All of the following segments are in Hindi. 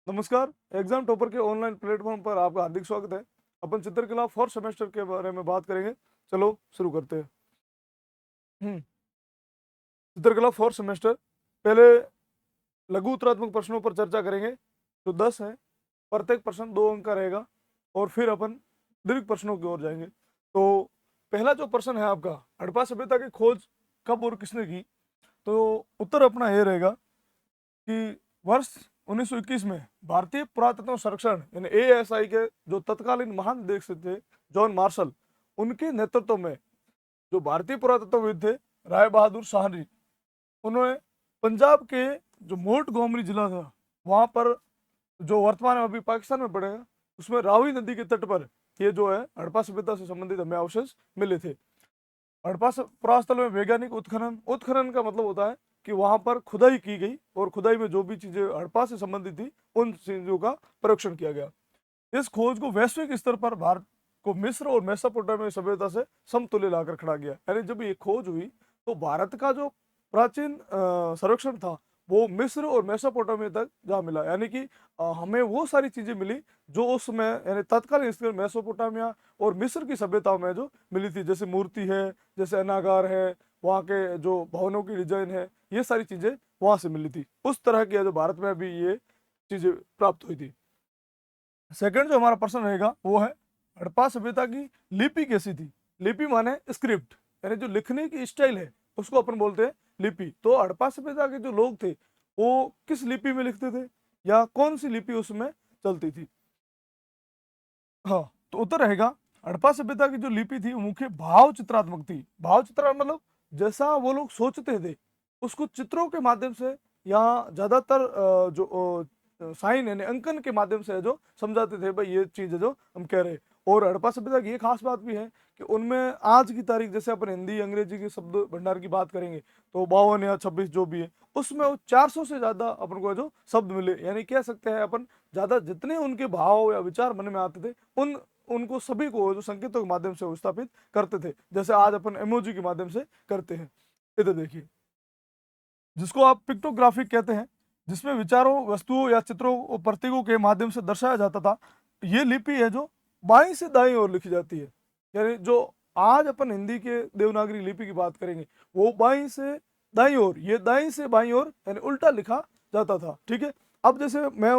नमस्कार। एग्जाम टॉपर के ऑनलाइन प्लेटफॉर्म पर आपका हार्दिक स्वागत है। अपन चित्रकला फोर्थ सेमेस्टर के बारे में बात करेंगे। चलो शुरू करते हैं। हम्म चित्रकला फोर्थ सेमेस्टर। पहले लघु उत्तरात्मक प्रश्नों पर चर्चा करेंगे जो 10 है। प्रत्येक प्रश्न 2 अंक का रहेगा और फिर अपन दीर्घ प्रश्नों की ओर जाएंगे। तो पहला जो प्रश्न है आपका, हड़प्पा सभ्यता की खोज कब और किसने की। तो उत्तर अपना ये रहेगा कि वर्ष 1921 में भारतीय पुरातत्व संरक्षण यानी एएसआई के जो तत्कालीन महानिदेशक थे जॉन मार्शल, उनके नेतृत्व में जो भारतीय पुरातत्वविद थे राय बहादुर शाहनी, उन्होंने पंजाब के जो मोंटगोमरी जिला था वहां पर, जो वर्तमान में अभी पाकिस्तान में पड़ेगा, उसमें रावी नदी के तट पर ये जो है हड़प्पा सभ्यता से संबंधित हमें अवशेष मिले थे। हड़प्पा पुरास्थल में वैज्ञानिक उत्खनन, उत्खनन का मतलब होता है कि वहां पर खुदाई की गई और खुदाई में जो भी चीजें हड़प्पा से संबंधित थी उन चीजों का परीक्षण किया गया। इस खोज को वैश्विक स्तर पर भारत को मिस्र और मेसोपोटामिया सभ्यता से समतुल्य लाकर खड़ा गया। यानी जब ये खोज हुई तो भारत का जो प्राचीन संरक्षण था वो मिस्र और मेसोपोटामिया तक जा मिला। यानी कि हमें वो सारी चीजें मिली जो उस समय यानी तत्कालीन स्थिति में मेसोपोटामिया और मिस्र की सभ्यताओं में जो मिली थी, जैसे मूर्ति है, जैसे अनागार है, वहाँ के जो भवनों की डिजाइन है, ये सारी चीजें वहां से मिली थी। उस तरह की जो भारत में अभी ये चीजें प्राप्त हुई थी। सेकंड जो हमारा प्रश्न रहेगा वो है हड़प्पा सभ्यता की लिपि कैसी थी। लिपि माने स्क्रिप्ट, यानी जो लिखने की स्टाइल है उसको अपन बोलते हैं लिपि। तो हड़प्पा सभ्यता के जो लोग थे वो किस लिपि में लिखते थे या कौन सी लिपि उसमें चलती थी। हाँ, तो उत्तर रहेगा हड़प्पा सभ्यता की जो लिपि थी वो मुख्य भाव चित्रात्मक थी। भाव चित्र मतलब जैसा वो लोग सोचते थे उसको चित्रों के माध्यम से या ज्यादातर जो साइन यानी अंकन के माध्यम से है जो समझाते थे भाई ये चीज है जो हम कह रहे हैं। और हड़प्पा सभ्यता की ये खास बात भी है कि उनमें आज की तारीख, जैसे अपन हिंदी अंग्रेजी के शब्द भंडार की बात करेंगे तो 52 या 26 जो भी है, उसमें वो 400 से ज्यादा अपन को जो शब्द मिले। यानी कह सकते हैं अपन ज्यादा जितने उनके भाव या विचार मन में आते थे उन उनको सभी को जो संकेतों के माध्यम से स्थापित करते थे, जैसे आज अपन इमोजी के माध्यम से करते हैं। इधर देखिए, जिसको आप पिक्टोग्राफिक कहते हैं, जिसमें विचारों, वस्तुओं या चित्रों और प्रतीकों के माध्यम से दर्शाया जाता था। ये लिपि है जो बाईं से दाईं ओर लिखी जाती है। यानी जो आज अपन हिंदी के देवनागरी लिपि की बात करेंगे वो बाईं से दाईं ओर, ये दाईं से बाईं ओर यानी उल्टा लिखा जाता था। ठीक है, अब जैसे मैं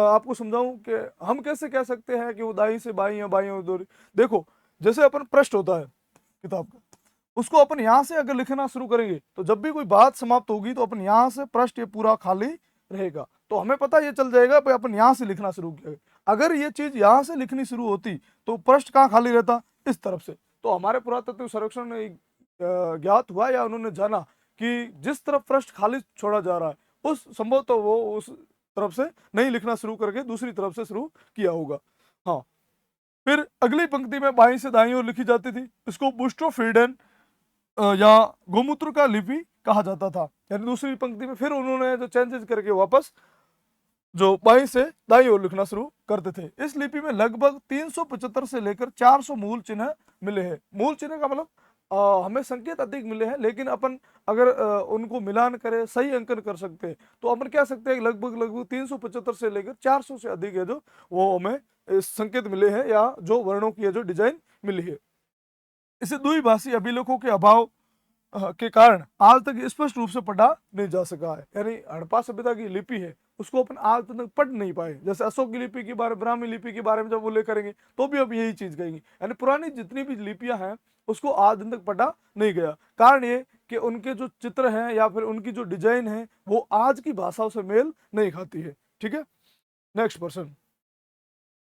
आपको समझाऊं कि हम कैसे कह सकते हैं कि वो दाईं से बाईं या बाईं ओर। देखो, जैसे अपन पृष्ठ होता है किताब का, उसको अपन यहाँ से अगर लिखना शुरू करेंगे तो जब भी कोई बात समाप्त होगी तो अपन यहाँ से पृष्ठ ये पूरा खाली रहेगा, तो हमें पता ये चल जाएगा भाई अपन यहाँ से लिखना शुरू किया। अगर ये चीज यहाँ से लिखनी शुरू होती तो पृष्ठ कहाँ खाली रहता, इस तरफ से। तो हमारे पुरातत्व सर्वेक्षण में ज्ञात हुआ या उन्होंने जाना कि जिस तरफ पृष्ठ खाली छोड़ा जा रहा है उस संभव तो वो उस तरफ से नहीं लिखना शुरू करके दूसरी तरफ से शुरू किया होगा। हाँ, फिर अगली पंक्ति में बाईं से दाईं ओर लिखी जाती थी। इसको बुस्ट्रोफीडन या गोमूत्र का लिपि कहा जाता था। यानी दूसरी पंक्ति में फिर उन्होंने जो चेंजेस करके वापस जो बाईं से दाईं ओर लिखना शुरू करते थे। इस लिपि में लगभग 375 से लेकर 400 मूल चिन्ह मिले हैं। मूल चिन्ह का मतलब हमें संकेत अधिक मिले हैं, लेकिन अपन अगर उनको मिलान करें, सही अंकन कर सकते हैं तो अपन कह सकते हैं लगभग लगभग 375 से लेकर 400 से अधिक है जो वो हमें संकेत मिले हैं या जो वर्णों की है जो डिजाइन मिली है। इसे द्विभाषी अभिलेखों के अभाव के कारण आज तक स्पष्ट रूप से पढ़ा नहीं जा सका है। यानी हड़प्पा सभ्यता की लिपि है उसको अपन आज तक पढ़ नहीं पाए। जैसे अशोक की लिपि के बारे, ब्राह्मी लिपि के बारे में जब उल्लेख करेंगे तो भी अब यही चीज कहेंगे। यानी पुरानी जितनी भी लिपियां हैं उसको आज दिन तक पढ़ा नहीं गया। कारण ये कि उनके जो चित्र हैं या फिर उनकी जो डिजाइन है वो आज की भाषाओं से मेल नहीं खाती है। ठीक है, नेक्स्ट पर्सन।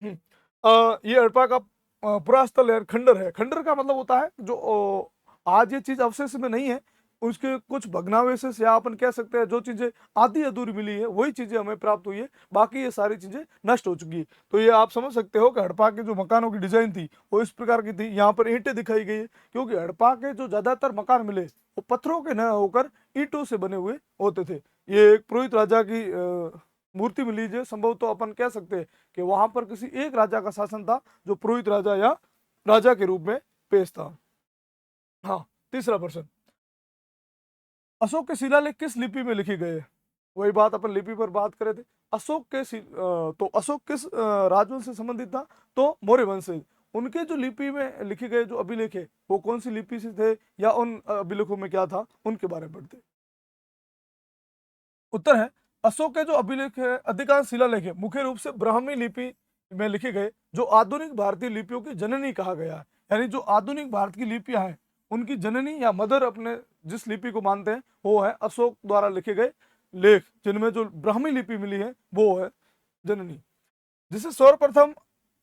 ये हड़प्पा का पुरास्थल है, खंडर है। खंडर का मतलब होता है जो आज ये चीज अवशेष में नहीं है, उसके कुछ भग्नावशेष या अपन कह सकते हैं जो चीजें आधी अधूरी मिली है वही चीजें हमें प्राप्त हुई है, बाकी ये सारी चीजें नष्ट हो चुकी है। तो ये आप समझ सकते हो कि हड़प्पा के जो मकानों की डिजाइन थी वो इस प्रकार की थी। यहाँ पर ईंटें दिखाई गई है क्योंकि हड़प्पा के जो ज्यादातर मकान मिले वो पत्थरों के न होकर ईंटों से बने हुए होते थे। ये एक पुरोहित राजा की मूर्ति मिली है। संभव तो अपन कह सकते हैं कि वहां पर किसी एक राजा का शासन था जो पुरोहित राजा या राजा के रूप में पेश था। हाँ, तीसरा प्रश्न, अशोक के शिलालेख किस लिपि में लिखे गए। वही बात अपन लिपि पर बात करे थे। अशोक के तो अशोक किस राजवंश से संबंधित था? तो मौर्य वंश से। उनके जो लिपि में लिखे गए जो अभिलेख है वो कौन सी लिपि से थे, या उन अभिलेखों में क्या था, उनके बारे में पढ़ते हैं। उत्तर है, अशोक के जो अभिलेख है अधिकांश शिलालेख है मुख्य रूप से ब्राह्मी लिपि में लिखे गए, जो आधुनिक भारतीय लिपियों की जननी कहा गया है। यानी जो आधुनिक भारत की लिपियां हैं उनकी जननी या मदर अपने जिस लिपि को मानते हैं वो है अशोक द्वारा लिखे गए लेख, जिनमें जो ब्राह्मी लिपि मिली है वो है जननी, जिसे सर्वप्रथम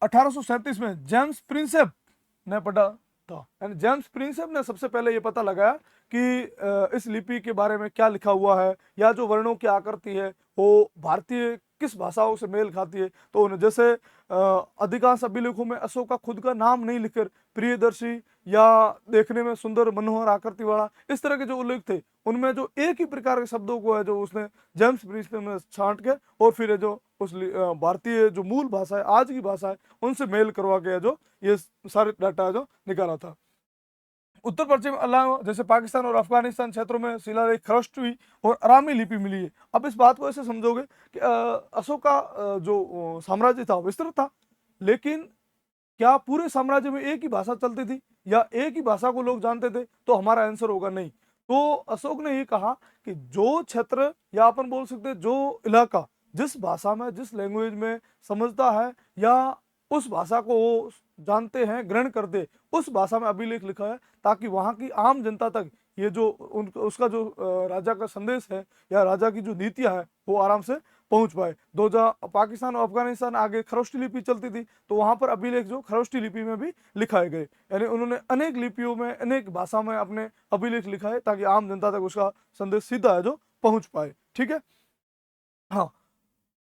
1837 में जेम्स प्रिंसेप ने पढ़ा था। यानी जेम्स प्रिंसेप ने सबसे पहले ये पता लगाया कि इस लिपि के बारे में क्या लिखा हुआ है, या जो वर्णों की आकृति है वो भारतीय किस भाषाओं से मेल खाती है। तो उन्हें जैसे अधिकांश अभिलेखों में अशोक का खुद का नाम नहीं लिखकर प्रियदर्शी या देखने में सुंदर मनोहर आकृति वाला इस तरह के जो उल्लेख थे, उनमें जो एक ही प्रकार के शब्दों को है जो उसने जेम्स प्रिंसेप ने छांट के और फिर जो उस भारतीय जो मूल भाषा है, आज की भाषा है, उनसे मेल करवा के जो ये सारे डाटा जो निकाला था। उत्तर पश्चिम अलावा जैसे पाकिस्तान और अफगानिस्तान क्षेत्रों में शिलालेख खरष्टवी और अरामी लिपि मिली है। अब इस बात को ऐसे समझोगे कि अशोक का जो साम्राज्य था विस्तृत था, लेकिन क्या पूरे साम्राज्य में एक ही भाषा चलती थी या एक ही भाषा को लोग जानते थे? तो हमारा आंसर होगा नहीं। तो अशोक ने ये कहा कि जो क्षेत्र या अपन बोल सकते हैं जो इलाका जिस भाषा में जिस लैंग्वेज में समझता है या उस भाषा को वो जानते हैं ग्रहण करते, उस भाषा में अभिलेख लिखा है, ताकि वहाँ की आम जनता तक ये जो उसका जो राजा का संदेश है या राजा की जो नीतियां है वो आराम से पहुंच पाए। पाकिस्तान और अफगानिस्तान आगे खरोष्टी लिपि चलती थी, तो वहां पर अभिलेख जो खरोष्टी लिपि में भी लिखाए गए। यानी उन्होंने अनेक लिपियों में अनेक भाषा में अपने अभिलेख लिखा है ताकि आम जनता तक उसका संदेश सीधा है जो पहुंच पाए। ठीक है, हाँ,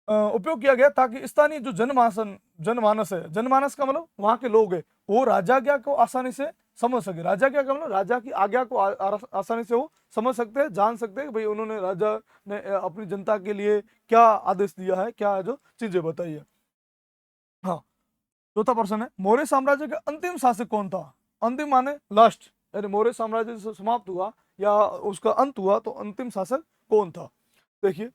उपयोग किया गया ताकि स्थानीय जो जनमानस है, जनमानस का मतलब वहां के लोग है, वो राजाज्ञा को आसानी से समझ सके। राजाज्ञा का मतलब राजा की आज्ञा को आसानी से वो समझ सकते हैं, जान सकते हैं भाई उन्होंने राजा ने अपनी जनता के लिए क्या आदेश दिया है, क्या है जो चीजें बताई है। हाँ, चौथा प्रश्न है, मौर्य साम्राज्य का अंतिम शासक कौन था? अंतिम माने लास्ट, यानी मौर्य साम्राज्य से समाप्त हुआ या उसका अंत हुआ तो अंतिम शासक कौन था? देखिए,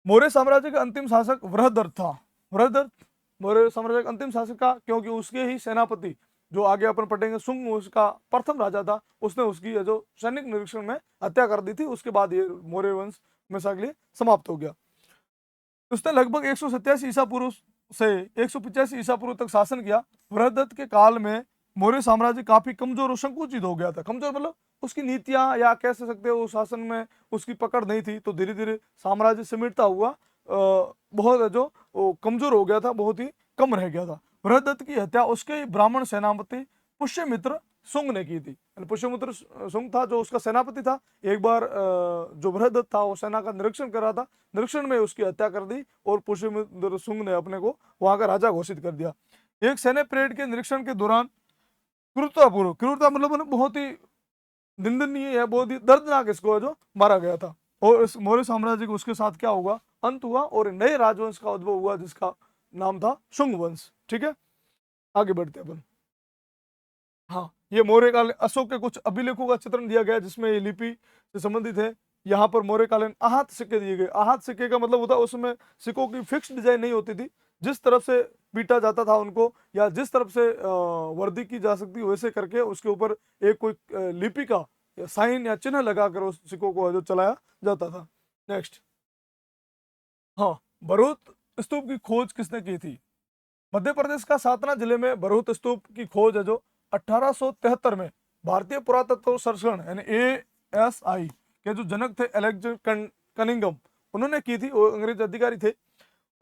मौर्य साम्राज्य का अंतिम शासक वृहदर्थ था। वृहदर्थ मौर्य साम्राज्य का अंतिम शासक का, क्योंकि उसके ही सेनापति जो आगे अपन पढ़ेंगे शुंग उसका प्रथम राजा था, उसने उसकी जो सैनिक निरीक्षण में हत्या कर दी थी, उसके बाद ये मौर्य वंश में के लिए समाप्त हो गया। उसने लगभग 187 ईसा पूर्व से 185 ईसा पूर्व तक शासन किया। वृहदत्त के काल में मौर्य साम्राज्य काफी कमजोर और संकुचित हो गया था। कमजोर मतलब उसकी नीतियां या कह सकते हो शासन में उसकी पकड़ नहीं थी, तो धीरे धीरे साम्राज्य सिमटता हुआ बहुत जो कमजोर हो गया था, बहुत ही कम रह गया था। वृहदत्त की हत्या उसके ब्राह्मण सेनापति पुष्यमित्र शुंग ने की थी। पुष्यमित्र शुंग था जो उसका सेनापति था। एक बार जो वृहदत्त था वो सेना का निरीक्षण कर रहा था, निरीक्षण में उसकी हत्या कर दी और पुष्यमित्र शुंग ने अपने को वहां का राजा घोषित कर दिया। एक सैन्य परेड के निरीक्षण के दौरान क्रूरता मतलब बहुत ही निंदनीय है, बहुत ही दर्दनाक इसको है जो मारा गया था। और इस मौर्य साम्राज्य को उसके साथ क्या हुआ, अंत हुआ और नए राजवंश का उद्भव हुआ जिसका नाम था शुंग वंश। ठीक है, आगे बढ़ते अपन। हाँ, ये मौर्य काल अशोक के कुछ अभिलेखों का चित्रण दिया गया जिसमें ये लिपि से संबंधित है। यहाँ पर मौर्य कालीन आहत सिक्के दिए गए। आहत सिक्के का मतलब होता है उसमें सिक्कों की फिक्स डिजाइन नहीं होती थी, जिस तरफ से पीटा जाता था उनको या जिस तरफ से वर्दी की जा सकती वैसे करके उसके ऊपर एक कोई लिपि का या साइन या चिन्ह लगाकर उस सिक्कों को जो चलाया जाता था। नेक्स्ट, हाँ, भरूच स्तूप की खोज किसने की थी? मध्य प्रदेश का सातना जिले में भरूच स्तूप की खोज है जो 1873 में भारतीय पुरातत्व सर्वेक्षण यानी ASI के जो जनक थे अलेक्जेंडर कनिंघम, उन्होंने की थी। वो अंग्रेज अधिकारी थे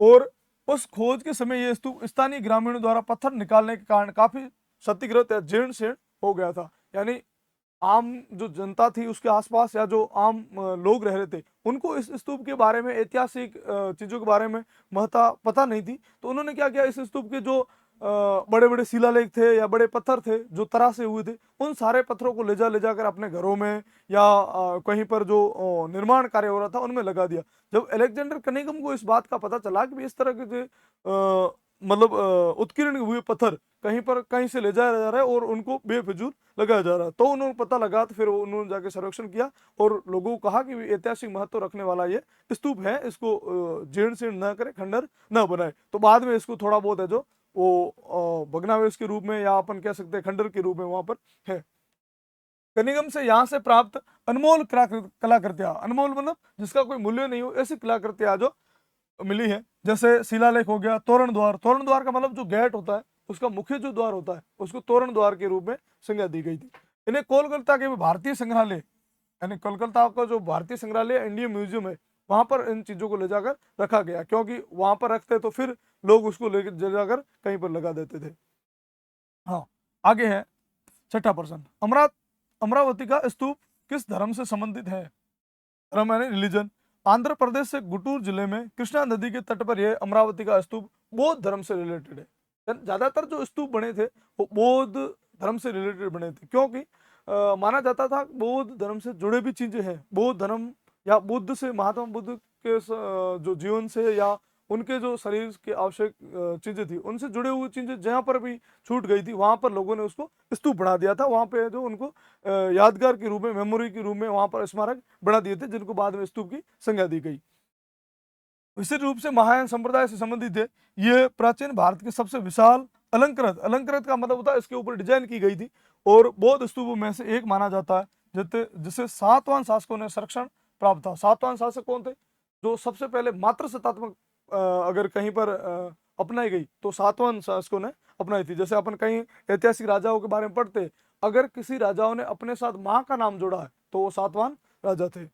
और उस खोज के समय ये स्तूप स्थानीय ग्रामीणों द्वारा पत्थर निकालने के कारण काफी क्षतिग्रस्त या जीर्ण शीर्ण हो गया था। यानी आम जो जनता थी उसके आसपास या जो आम लोग रह रहे थे उनको इस स्तूप के बारे में ऐतिहासिक चीजों के बारे में महत्ता पता नहीं थी। तो उन्होंने क्या किया, इस स्तूप के जो बड़े बड़े शिलालेख थे या बड़े पत्थर थे जो तरासे हुए थे, उन सारे पत्थरों को ले जाकर अपने घरों में या कहीं पर जो निर्माण कार्य हो रहा था उनमें लगा दिया। जब अलेक्जेंडर कनिंघम को इस बात का पता चला कि इस तरह के जो मतलब उत्कीर्ण हुए पत्थर कहीं पर कहीं से ले जाया जा रहा है और उनको बेफिजूल लगाया जा रहा है। तो उन्होंने पता लगा, तो फिर उन्होंने जाके सर्वेक्षण किया और लोगों को कहा कि ऐतिहासिक महत्व रखने वाला ये स्तूप है, इसको जीर्ण शीर्ण न करे, खंडर न बनाए। तो बाद में इसको थोड़ा बहुत है जो वो भग्नावशेष के रूप में या अपन कह सकते हैं खंडर के रूप में वहां पर है। कनिगम से यहाँ से प्राप्त अनमोल कलाकृतियां, अनमोल मतलब जिसका कोई मूल्य नहीं हो, ऐसी कलाकृतियां जो मिली है। जैसे शिलालेख हो गया, तोरण द्वार, तोरण द्वार का मतलब जो गेट होता है उसका मुख्य जो द्वार होता है उसको तोरण द्वार के रूप में संज्ञा दी गई थी। इन्हें कोलकाता के भारतीय संग्रहालय, यानी कोलकाता का जो भारतीय संग्रहालय इंडियन म्यूजियम है वहां पर इन चीजों को ले जाकर रखा गया, क्योंकि वहां पर रखते तो फिर लोग उसको ले जाकर कहीं पर लगा देते थे। हाँ, आगे है छठा प्रश्न, अमरावती का स्तूप किस धर्म से संबंधित है? धर्म यानी रिलीजन। आंध्र प्रदेश से गुंटूर जिले में कृष्णा नदी के तट पर यह अमरावती का स्तूप बौद्ध धर्म से रिलेटेड है। ज्यादातर जो स्तूप बने थे वो बौद्ध धर्म से रिलेटेड बने थे, क्योंकि माना जाता था बौद्ध धर्म से जुड़े भी चीजें हैं। बौद्ध धर्म या बुद्ध से, महात्मा बुद्ध के जो जीवन से या उनके जो शरीर के आवश्यक चीजें थी उनसे जुड़े हुए चीजें जहाँ पर भी छूट गई थी वहां पर लोगों ने उसको स्तूप बना दिया था। वहां पे जो उनको यादगार के रूप में, मेमोरी के रूप में वहां पर स्मारक बना दिए थे, जिनको बाद में स्तूप की संज्ञा दी गई। विशेष रूप से महायान संप्रदाय से संबंधित है। ये प्राचीन भारत के सबसे विशाल अलंकृत, अलंकृत का मतलब होता है इसके ऊपर डिजाइन की गई थी, और बौद्ध स्तूपों में से एक माना जाता है जिसे सातवां शासकों ने संरक्षण प्राप्त था। सातवां शासक कौन थे? जो सबसे पहले मात्र सत्तात्मक अगर कहीं पर अपनाई गई तो सातवां शासकों ने अपनाई थी। जैसे अपन कहीं ऐतिहासिक राजाओं के बारे में पढ़ते, अगर किसी राजाओं ने अपने साथ माँ का नाम जोड़ा है तो वो सातवां राजा थे।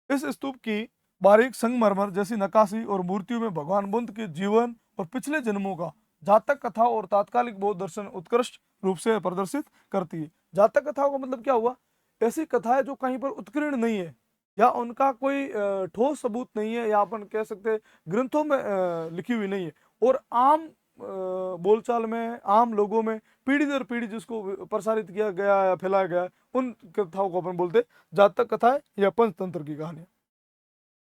इस स्तूप की बारीक संगमरमर जैसी नक्काशी और मूर्तियों में भगवान बुद्ध के जीवन और पिछले जन्मों का जातक कथा और तात्कालिक बौद्ध दर्शन उत्कृष्ट रूप से प्रदर्शित करती है। जातक कथाओं का मतलब क्या हुआ? ऐसी कथाएं जो कहीं पर उत्कीर्ण नहीं है या उनका कोई ठोस सबूत नहीं है, या अपन कह सकते हैं ग्रंथों में लिखी हुई नहीं है, और आम बोलचाल में, आम लोगों में पीढ़ी दर पीढ़ी जिसको प्रसारित किया गया या फैलाया गया, उन कथाओं को अपन बोलते जातक कथाएं या पंचतंत्र की कहानी।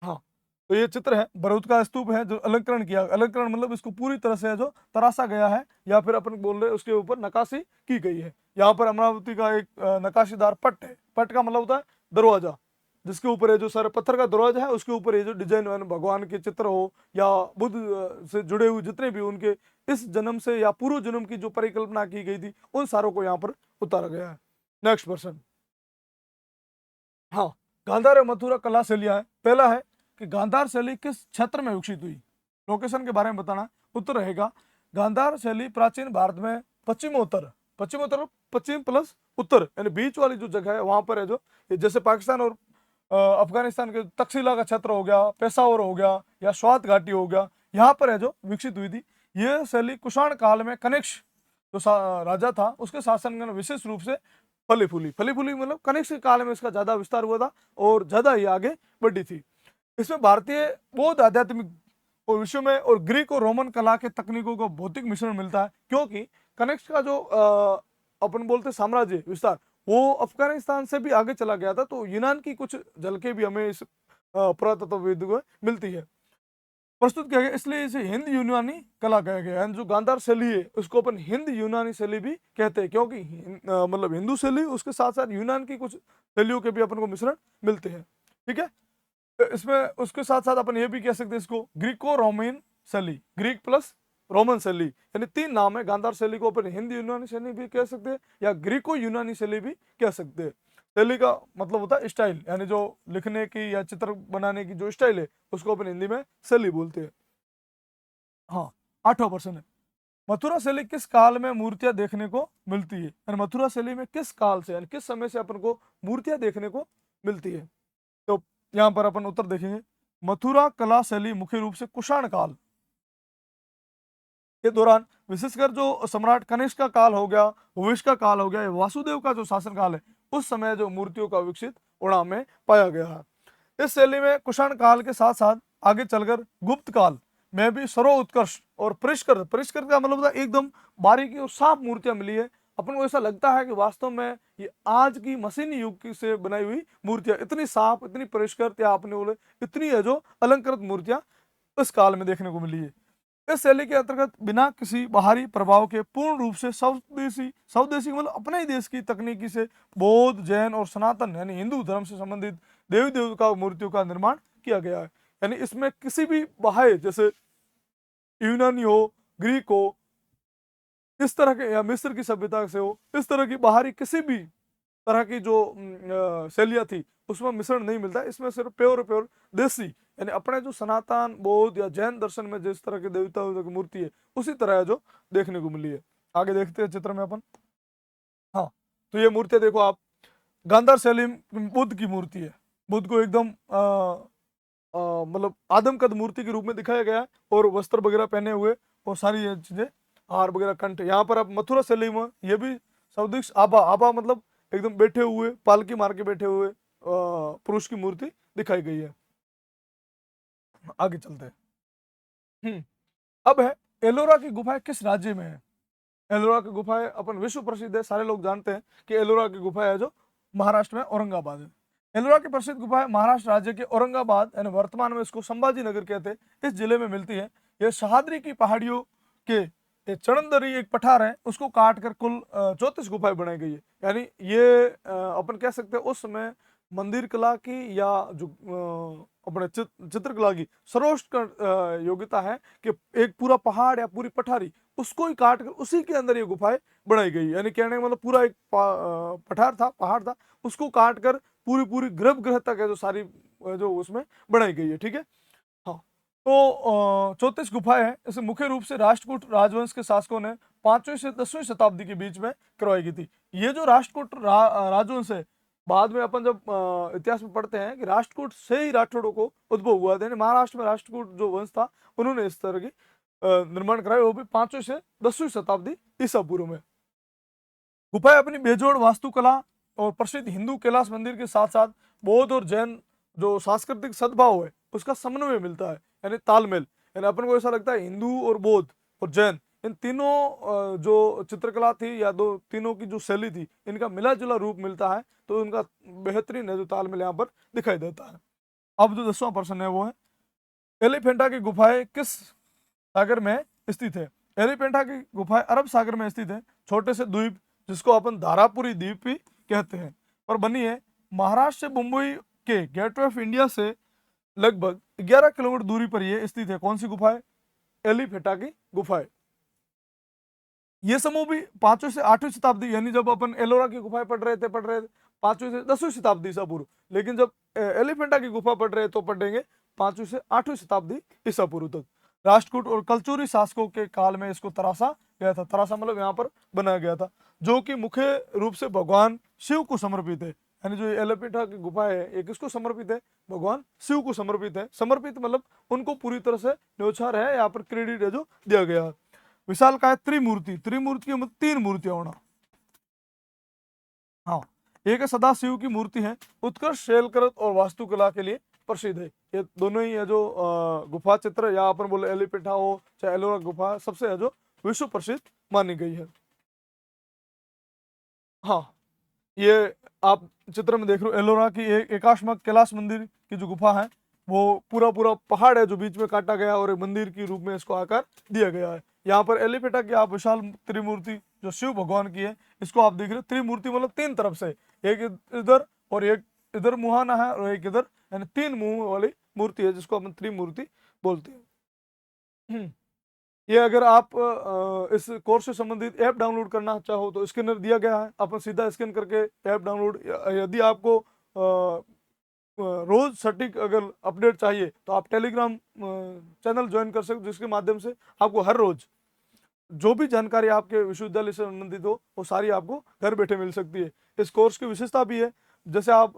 हाँ, तो ये चित्र है, बरूद का स्तूप है जो अलंकरण किया, अलंकरण मतलब इसको पूरी तरह से जो तराशा गया है, या फिर अपन बोल रहे उसके ऊपर नक्काशी की गई है। यहाँ पर अमरावती का एक नक्काशीदार पट है। पट का मतलब होता है दरवाजा, जिसके ऊपर ये जो सारे पत्थर का दरवाजा है उसके ऊपर ये जो डिजाइन भगवान के चित्र हो या बुद्ध से जुड़े हुए जितने भी उनके इस जन्म से या पूर्व जन्म की जो परिकल्पना की गई थी उन सारों को यहाँ पर उतारा गया है। नेक्स्ट पर्सन, हाँ, गांधार और मथुरा कला शैलियां है। पहला है कि गांधार शैली किस क्षेत्र में विकसित हुई? लोकेशन के बारे में बताना। उत्तर रहेगा गांधार शैली प्राचीन भारत में पश्चिमोत्तर, पश्चिमोत्तर पश्चिम प्लस उत्तर यानी बीच वाली जो जगह है वहां पर है, जो जैसे पाकिस्तान और अफगानिस्तान के तक्षशिला का क्षेत्र हो गया, पेशावर हो गया या स्वात घाटी हो गया, यहाँ पर है जो विकसित हुई थी। यह शैली कुषाण काल में कनिष्क जो राजा था उसके शासन में विशेष रूप से फली फूली, फली फूली मतलब कनिष्क के काल में इसका ज्यादा विस्तार हुआ था और ज्यादा ही आगे बढ़ी थी। इसमें भारतीय बौद्ध आध्यात्मिक और विश्व में और ग्रीक और रोमन कला के तकनीकों का भौतिक मिश्रण मिलता है, क्योंकि कनिष्क का जो अपन बोलते साम्राज्य विस्तार वो अफगानिस्तान से भी आगे चला गया था। तो यूनान की कुछ झलकें भी हमें इस पुरातत्वविद में मिलती है, प्रस्तुत किया गया, इसलिए इसे हिंद यूनानी कला कहा गया है। जो गांधार शैली है उसको अपन हिंद यूनानी शैली भी कहते हैं, क्योंकि मतलब हिंदू शैली उसके साथ साथ यूनान की कुछ शैलियों के भी अपन को मिश्रण मिलते हैं। ठीक है, तो इसमें उसके साथ साथ अपन ये भी कह सकते हैं इसको ग्रीको रोमन शैली, ग्रीक प्लस रोमन शैली, यानी तीन नाम है। गांधार शैली को अपन हिंद यूनानी शैली भी कह सकते हैं या ग्रीको यूनानी शैली भी कह सकते हैं। शैली का मतलब होता है स्टाइल, यानी जो लिखने की या चित्र बनाने की जो स्टाइल है उसको अपन हिंदी में शैली बोलते हैं। हाँ, आठवां प्रश्न है, मथुरा शैली किस काल में मूर्तियां देखने को मिलती है? यानी मथुरा शैली में किस काल से यानी किस समय से अपन को मूर्तियां देखने को मिलती है? तो यहाँ पर अपन उत्तर देखेंगे, मथुरा कला शैली मुख्य रूप से कुषाण काल के दौरान, विशेषकर जो सम्राट कनिष्क का काल हो गया, भविष्य का काल हो गया, वासुदेव का जो शासन काल है उस समय जो मूर्तियों का विकसित उड़ान में पाया गया है। इस शैली में कुषाण काल के साथ साथ आगे चलकर गुप्त काल में भी सर्वोत्कृष्ट और परिष्कृत, परिष्कृत का मतलब एकदम बारीकी और साफ मूर्तियां मिली है। अपन को ऐसा लगता है कि वास्तव में ये आज की मशीनी युग की से बनाई हुई मूर्तियां इतनी साफ, इतनी परिष्कृत या आपने बोले इतनी है जो अलंकृत मूर्तियां इस काल में देखने को मिली है। इस शैली के अंतर्गत बिना किसी बाहरी प्रभाव के पूर्ण रूप से स्वदेशी मतलब अपने ही देश की तकनीकी से बौद्ध, जैन और सनातन यानी हिंदू धर्म से संबंधित देवी देवता मूर्तियों का निर्माण किया गया है। यानी इसमें किसी भी बाह्य जैसे यूनानी हो, ग्रीक हो, इस तरह के या मिस्र की सभ्यता से हो, इस तरह की बाहरी किसी भी तरह की जो शैलियाँ थी उसमें मिश्रण नहीं मिलता। इसमें सिर्फ प्योर प्योर देसी यानी अपने जो सनातन, बौद्ध या जैन दर्शन में जिस तरह के देवताओं की मूर्ति है उसी तरह है जो देखने को मिली है। आगे देखते हैं चित्र में अपन। हाँ, तो ये मूर्ति देखो आप, गांधार शैली में बुद्ध की मूर्ति है। बुद्ध को एकदम मतलब आदमकद मूर्ति के रूप में दिखाया गया है और वस्त्र वगैरह पहने हुए और सारी ये चीजें, हार वगैरह, कंठ। यहाँ पर आप मथुरा शैली में ये भी सदृश आभा, आभा मतलब एकदम बैठे हुए, पालकी मार के बैठे हुए पुरुष की मूर्ति दिखाई गई है। आगे चलते हैं। अब है एलोरा की गुफाएं किस राज्य में है। एलोरा की गुफाएं अपन विश्व प्रसिद्ध है, सारे लोग जानते हैं कि एलोरा की गुफा है जो महाराष्ट्र में औरंगाबाद है। एलोरा की प्रसिद्ध गुफा महाराष्ट्र राज्य के औरंगाबाद यानी वर्तमान में इसको संभाजी नगर कहते हैं, इस जिले में मिलती है। यह सह्याद्री की पहाड़ियों के चरणदरी एक पठार है, उसको काट कर कुल 34 गुफाएं बनाई गई है। यानी ये अपन कह सकते हैं उस समय मंदिर कला की या जो अपने चित्रकला की सर्वोच्च योग्यता है कि एक पूरा पहाड़ या पूरी पठारी उसको ही काट कर उसी के अंदर ये गुफाएं बनाई गई। यानी कहने का मतलब पूरा एक पठार था, पहाड़ था, उसको काट कर पूरी पूरी गर्भगृह तक है जो सारी जो उसमें बनाई गई है। ठीक है, हाँ। तो 34 गुफाएं हैं। इसे मुख्य रूप से राष्ट्रकूट राजवंश के शासकों ने 5वीं से 10वीं शताब्दी के बीच में करवाई गई थी। ये जो राष्ट्रकूट राजवंश है, बाद में अपन जब इतिहास में पढ़ते हैं कि राष्ट्रकूट से ही राठौड़ों को उद्भव हुआ था। महाराष्ट्र में राष्ट्रकूट जो वंश था उन्होंने इस तरह की निर्माण कराया, वो भी 5वीं से 10वीं शताब्दी ईसा पूर्व में। गुफाएं अपनी बेजोड़ वास्तुकला और प्रसिद्ध हिंदू कैलाश मंदिर के साथ साथ बौद्ध और जैन जो सांस्कृतिक सद्भाव है उसका समन्वय मिलता है, यानी तालमेल। यानी अपन को ऐसा लगता है हिंदू और बौद्ध और जैन इन तीनों जो चित्रकला थी या दो तीनों की जो शैली थी इनका मिला जुला रूप मिलता है, तो इनका बेहतरीन है जो तालमेल यहाँ पर दिखाई देता है। अब जो 10वां प्रश्न है वो है एलिफेंटा की गुफाएं किस सागर में स्थित है। एलिफेंटा की गुफाएं अरब सागर में स्थित है, छोटे से द्वीप जिसको अपन धारापुरी द्वीप भी कहते हैं, और बनी है महाराष्ट्र से मुंबई के गेटवे ऑफ इंडिया से लगभग 11 किलोमीटर दूरी पर यह स्थित है। कौन सी गुफा है? एलिफेंटा की गुफाएं। ये समूह भी 5वीं से 8वीं शताब्दी, यानी जब अपन एलोरा की गुफाएं पढ़ रहे थे 5वीं से 10वीं शताब्दी ईसा पूर्व, लेकिन जब एलिफेंटा की गुफा पढ़ रहे तो पढ़ेंगे 5वीं से 8वीं शताब्दी ईसा पूर्व तक। राष्ट्रकूट और कलचुरी शासकों के काल में इसको तरासा गया था। तरासा मतलब यहाँ पर बनाया गया था, जो कि मुख्य रूप से भगवान शिव को समर्पित है। यानी जो एलिफेंटा की गुफा है ये किसको समर्पित है? भगवान शिव को समर्पित है। समर्पित मतलब उनको पूरी तरह से न्योछावर है, यहाँ पर क्रेडिट है जो दिया गया है। विशाल का है त्रिमूर्ति। त्रिमूर्ति के मतलब 3 मूर्तियां होना। हाँ, एक है सदा शिव की मूर्ति है, उत्कृष्ट शैलकृत और वास्तुकला के लिए प्रसिद्ध है। ये दोनों ही है जो गुफा चित्र या अपन बोले एलिफेंटा हो चाहे एलोरा गुफा, सबसे है जो विश्व प्रसिद्ध मानी गई है। हाँ, ये आप चित्र में देख रहे हो एलोरा की एक एकाश्मक कैलाश मंदिर की जो गुफा है वो पूरा पूरा पहाड़ है जो बीच में काटा गया और एक मंदिर के रूप में इसको आकार दिया गया है। यहाँ पर एलिफेंटा की आप विशाल त्रिमूर्ति जो शिव भगवान की है इसको आप देख रहे हो। त्रिमूर्ति मतलब 3 तरफ से, एक इधर और एक इधर मुहाना है और एक इधर, यानी 3 मुंह वाली मूर्ति है जिसको अपन त्रिमूर्ति बोलते हैं। ये अगर आप इस कोर्स से संबंधित ऐप डाउनलोड करना चाहो तो स्कैनर दिया गया है, अपन सीधा स्कैन करके ऐप डाउनलोड। यदि आपको रोज सटीक अगर अपडेट चाहिए तो आप टेलीग्राम चैनल ज्वाइन कर सकते हो, जिसके माध्यम से आपको हर रोज जो भी जानकारी आपके विश्वविद्यालय से संबंधित हो वो सारी आपको घर बैठे मिल सकती है। इस कोर्स की विशेषता भी है, जैसे आप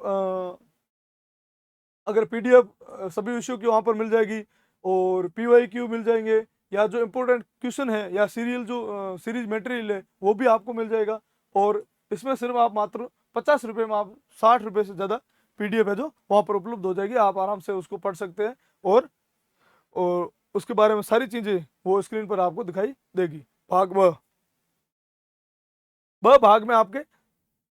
अगर PDF सभी विषयों की वहाँ पर मिल जाएगी और PYQ मिल जाएंगे, या जो इम्पोर्टेंट क्वेश्चन है या सीरियल जो सीरीज मटेरियल है वो भी आपको मिल जाएगा। और इसमें सिर्फ आप मात्र 50 रुपये में आप 60 रुपये से ज़्यादा PDF है जो वहाँ पर उपलब्ध हो जाएगी, आप आराम से उसको पढ़ सकते हैं और उसके बारे में सारी चीज़ें वो स्क्रीन पर आपको दिखाई देगी। भाग ब भाग में आपके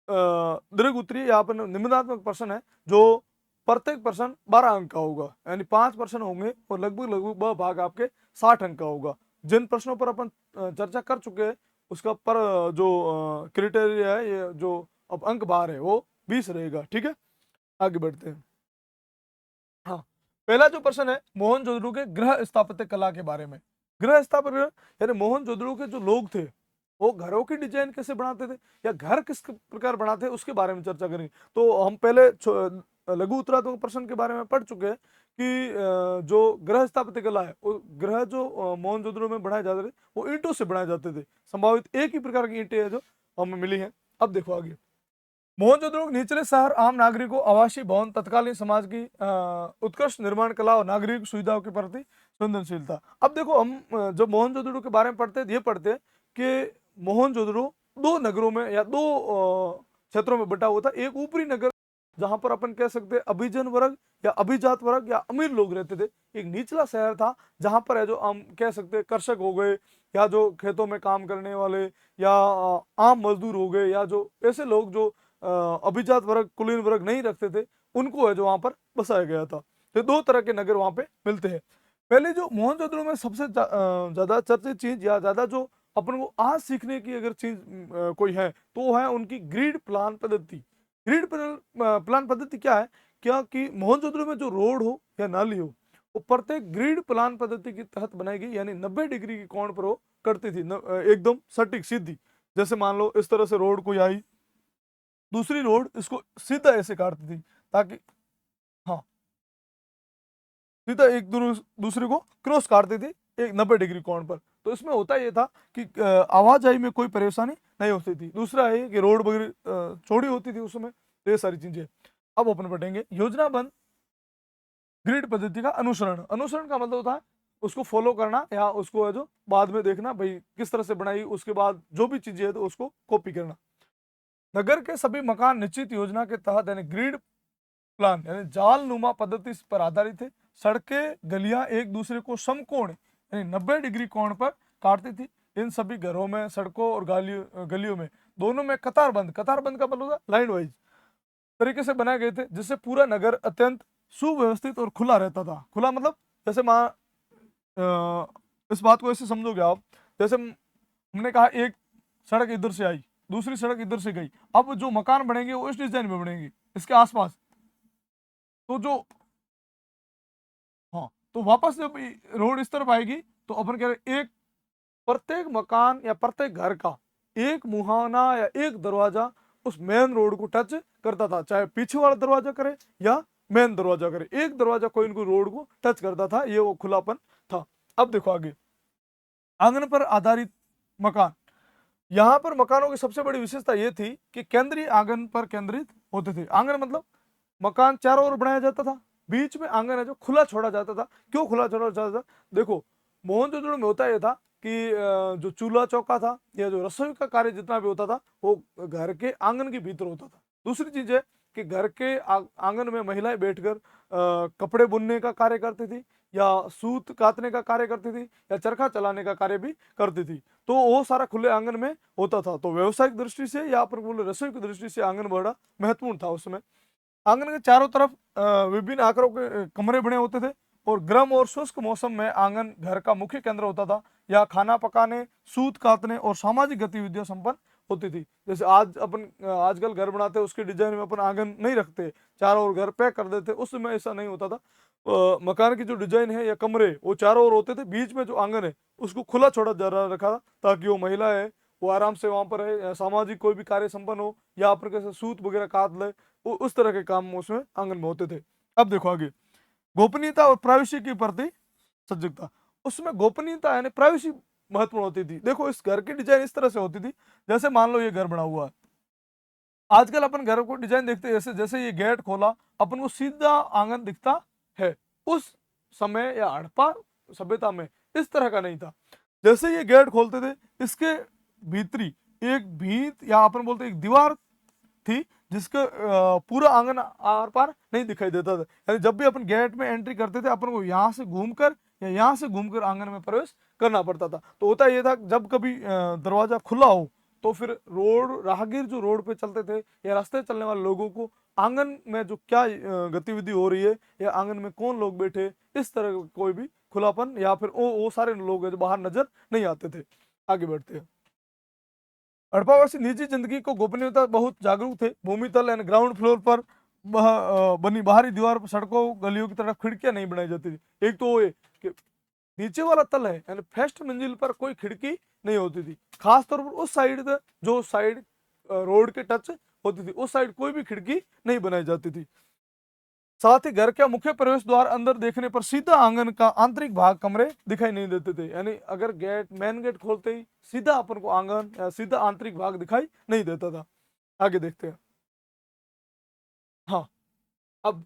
दीर्घ उत्तरीय या अपन निबंधात्मक प्रश्न है जो प्रत्येक प्रश्न 12 अंक का होगा, यानी 5 प्रश्न होंगे और लगभग ब भाग आपके 60 अंक का होगा। जिन प्रश्नों पर अपन चर्चा कर चुके हैं उसका पर जो क्राइटेरिया है, ये जो अब अंक बार है वो 20 रहेगा। ठीक है, आगे बढ़ते हैं। हाँ, पहला जो प्रश्न है मोहनजोदड़ो के गृह स्थापत्य कला के बारे में। गृह स्थापत्य यानी मोहनजोदड़ो के जो लोग थे वो घरों की डिजाइन कैसे बनाते थे या घर किस प्रकार बनाते थे उसके बारे में चर्चा करेंगे। तो हम पहले लघु उत्तरात्मक प्रश्न के बारे में पढ़ चुके हैं कि जो गृह स्थापत्य कला है वो गृह जो मोहनजोदड़ो में बनाए जाते थे वो ईंटों से बनाए जाते थे। संभावित एक ही प्रकार की ईंटें है जो हमें मिली है। अब देखो आगे, मोहनजोदड़ो के निचले शहर आम नागरिकों आवासीय भवन तत्कालीन समाज की उत्कृष्ट निर्माण कला और नागरिक सुविधाओं के प्रति संवेदनशीलता। अब देखो हम जब मोहनजोदड़ो के बारे में पढ़ते हैं ये पढ़ते हैं कि मोहनजोदड़ो दो नगरों में या दो क्षेत्रों में बटा हुआ था। एक ऊपरी नगर जहां पर अपन कह सकते हैं अभिजन वर्ग या अभिजात वर्ग या अमीर लोग रहते थे। एक निचला शहर था जहां पर है जो हम कह सकते हैं कृषक हो गए या जो खेतों में काम करने वाले या आम मजदूर हो गए या जो ऐसे लोग जो अभिजात वर्ग कुलीन वर्ग नहीं रखते थे उनको है जो वहां पर बसाया गया था। तो दो तरह के नगर वहां पे मिलते हैं। पहले जो मोहनजोदड़ो में सबसे ज्यादा चर्चित चीज या ज्यादा जो अपन को आज सीखने की अगर चीज कोई है तो वो है उनकी ग्रिड प्लान पद्धति। ग्रिड प्लान पद्धति क्या है, क्या कि मोहनजोदड़ो में जो रोड हो या नाली हो वो प्रत्येक ग्रिड प्लान पद्धति के तहत बनाई गई, यानी 90 डिग्री की कोण पर वो करती थी, एकदम सटीक सीधी। जैसे मान लो इस तरह से रोड कोई आई, दूसरी रोड इसको सीधा ऐसे काटती थी ताकि हाँ सीधा एक दूसरे को क्रॉस काटती थी एक 90 डिग्री कोण पर। तो इसमें होता ये था कि आवाजाही में कोई परेशानी नहीं होती थी। दूसरा है कि रोड वगैरह चौड़ी होती थी उसमें। तो ये सारी चीजें अब अपन पढ़ेंगे। योजनाबद्ध ग्रिड पद्धति का अनुसरण। अनुसरण का मतलब होता है उसको फॉलो करना या उसको है जो बाद में देखना भाई किस तरह से बनाई, उसके बाद जो भी चीजें है तो उसको कॉपी करना। नगर के सभी मकान निश्चित योजना के तहत यानी ग्रिड प्लान यानी जाल नुमा पद्धति पर आधारित थे। सड़कें गलियां एक दूसरे को समकोण यानी 90 डिग्री कोण पर काटती थी। इन सभी घरों में सड़कों और गलियों में दोनों में कतारबंद का मतलब होता लाइन वाइज तरीके से बनाए गए थे, जिससे पूरा नगर अत्यंत सुव्यवस्थित और खुला रहता था। खुला मतलब जैसे इस बात को ऐसे समझोगे आप, जैसे हमने कहा एक सड़क इधर से आई, दूसरी सड़क इधर से गई, अब जो मकान बनेंगे वो इस डिजाइन में बनेंगे इसके आसपास। तो जो हाँ तो वापस जब रोड इस तरफ आएगी तो अपन कह रहे एक प्रत्येक मकान या प्रत्येक घर का एक मुहाना या एक दरवाजा उस मेन रोड को टच करता था, चाहे पीछे वाला दरवाजा करे या मेन दरवाजा करे, एक दरवाजा कोई इनको रोड को टच करता था। ये वो खुलापन था। अब देखो आगे, आंगन पर आधारित मकान। यहाँ पर मकानों की सबसे बड़ी विशेषता ये थी कि केंद्रीय आंगन पर केंद्रित होते थे। आंगन मतलब मकान चारों ओर बनाया जाता था, बीच में आंगन है जो खुला छोड़ा जाता था। क्यों खुला छोड़ा जाता था? देखो मोहनजोदड़ो में होता यह था कि जो चूल्हा चौका था या जो रसोई का कार्य जितना भी होता था वो घर के आंगन के भीतर होता था। दूसरी चीज है कि घर के आंगन में महिलाएं बैठकर कपड़े बुनने का कार्य करती थी या सूत काटने का कार्य करती थी या चरखा चलाने का कार्य भी करती थी। तो वो सारा खुले आंगन में होता था। तो व्यवसायिक दृष्टि से या पर बोले रसोई की दृष्टि से आंगन बड़ा महत्वपूर्ण था उसमें। आंगन के चारों तरफ विभिन्न आकारों के कमरे बने होते थे और गर्म और शुष्क मौसम में आंगन घर का मुख्य केंद्र होता था। या खाना पकाने, सूत काटने और सामाजिक गतिविधियां संपन्न होती थी। जैसे आज अपन आजकल घर बनाते हैं उसके डिजाइन में अपन आंगन नहीं रखते, चारों ओर घर पैक कर देते, उस समय ऐसा नहीं होता था। मकान की जो डिजाइन है या कमरे वो चारों ओर होते थे, बीच में जो आंगन है उसको खुला छोड़ा जा रखा था ताकि वो महिला है वो आराम से वहां पर है, सामाजिक कोई भी कार्य संपन्न हो या अपन कैसे सूत वगैरह काट ले, उस तरह के काम उसमें आंगन में होते थे। अब देखो आगे, गोपनीयता और प्राइवेसी के प्रति सजगता। उसमें गोपनीयता यानी प्राइवेसी महत्वपूर्ण होती थी। देखो इस घर की डिजाइन इस तरह से होती थी, जैसे मान लो ये घर बना हुआ है, आजकल अपन घर को डिजाइन देखते हैं जैसे जैसे ये गेट खोला अपन को सीधा आंगन दिखता है। उस समय या हड़प्पा सभ्यता में इस तरह का नहीं था। जैसे ये गेट खोलते थे इसके भीतरी एक भीत या अपन बोलते एक दीवार थी जिसका पूरा आंगन आर पार नहीं दिखाई देता था। यानी जब भी अपन गेट में एंट्री करते थे अपन को यहाँ से घूमकर या यहाँ से घूमकर आंगन में प्रवेश करना पड़ता था। तो होता ये था जब कभी दरवाजा खुला हो तो फिर राहगीर जो रोड पे चलते थे या रास्ते चलने वाले लोगों को आंगन में जो क्या गतिविधि हो रही है या आंगन में कौन लोग बैठे इस तरह कोई भी खुलापन या फिर वो सारे लोग हैं जो बाहर नजर नहीं आते थे। आगे बढ़ते हैं। हड़प्पावासी निजी जिंदगी को गोपनीयता बहुत जागरूक थे। भूमि तल यानी ग्राउंड फ्लोर पर बनी बाहरी दीवार पर सड़कों गलियों की तरफ खिड़कियां नहीं बनाई जाती थी। एक तो वो है कि नीचे वाला तल है यानी फर्स्ट मंजिल पर कोई खिड़की नहीं होती थी, खासतौर पर उस साइड जो साइड रोड के टच होती थी उस साइड कोई भी खिड़की नहीं बनाई जाती थी। साथ ही घर के मुख्य प्रवेश द्वार अंदर देखने पर सीधा आंगन का आंतरिक भाग कमरे दिखाई नहीं देते थे, यानी अगर गेट मेन गेट खोलते ही सीधा अपन को आंगन या सीधा आंतरिक भाग दिखाई नहीं देता था। आगे देखते हैं। हाँ, अब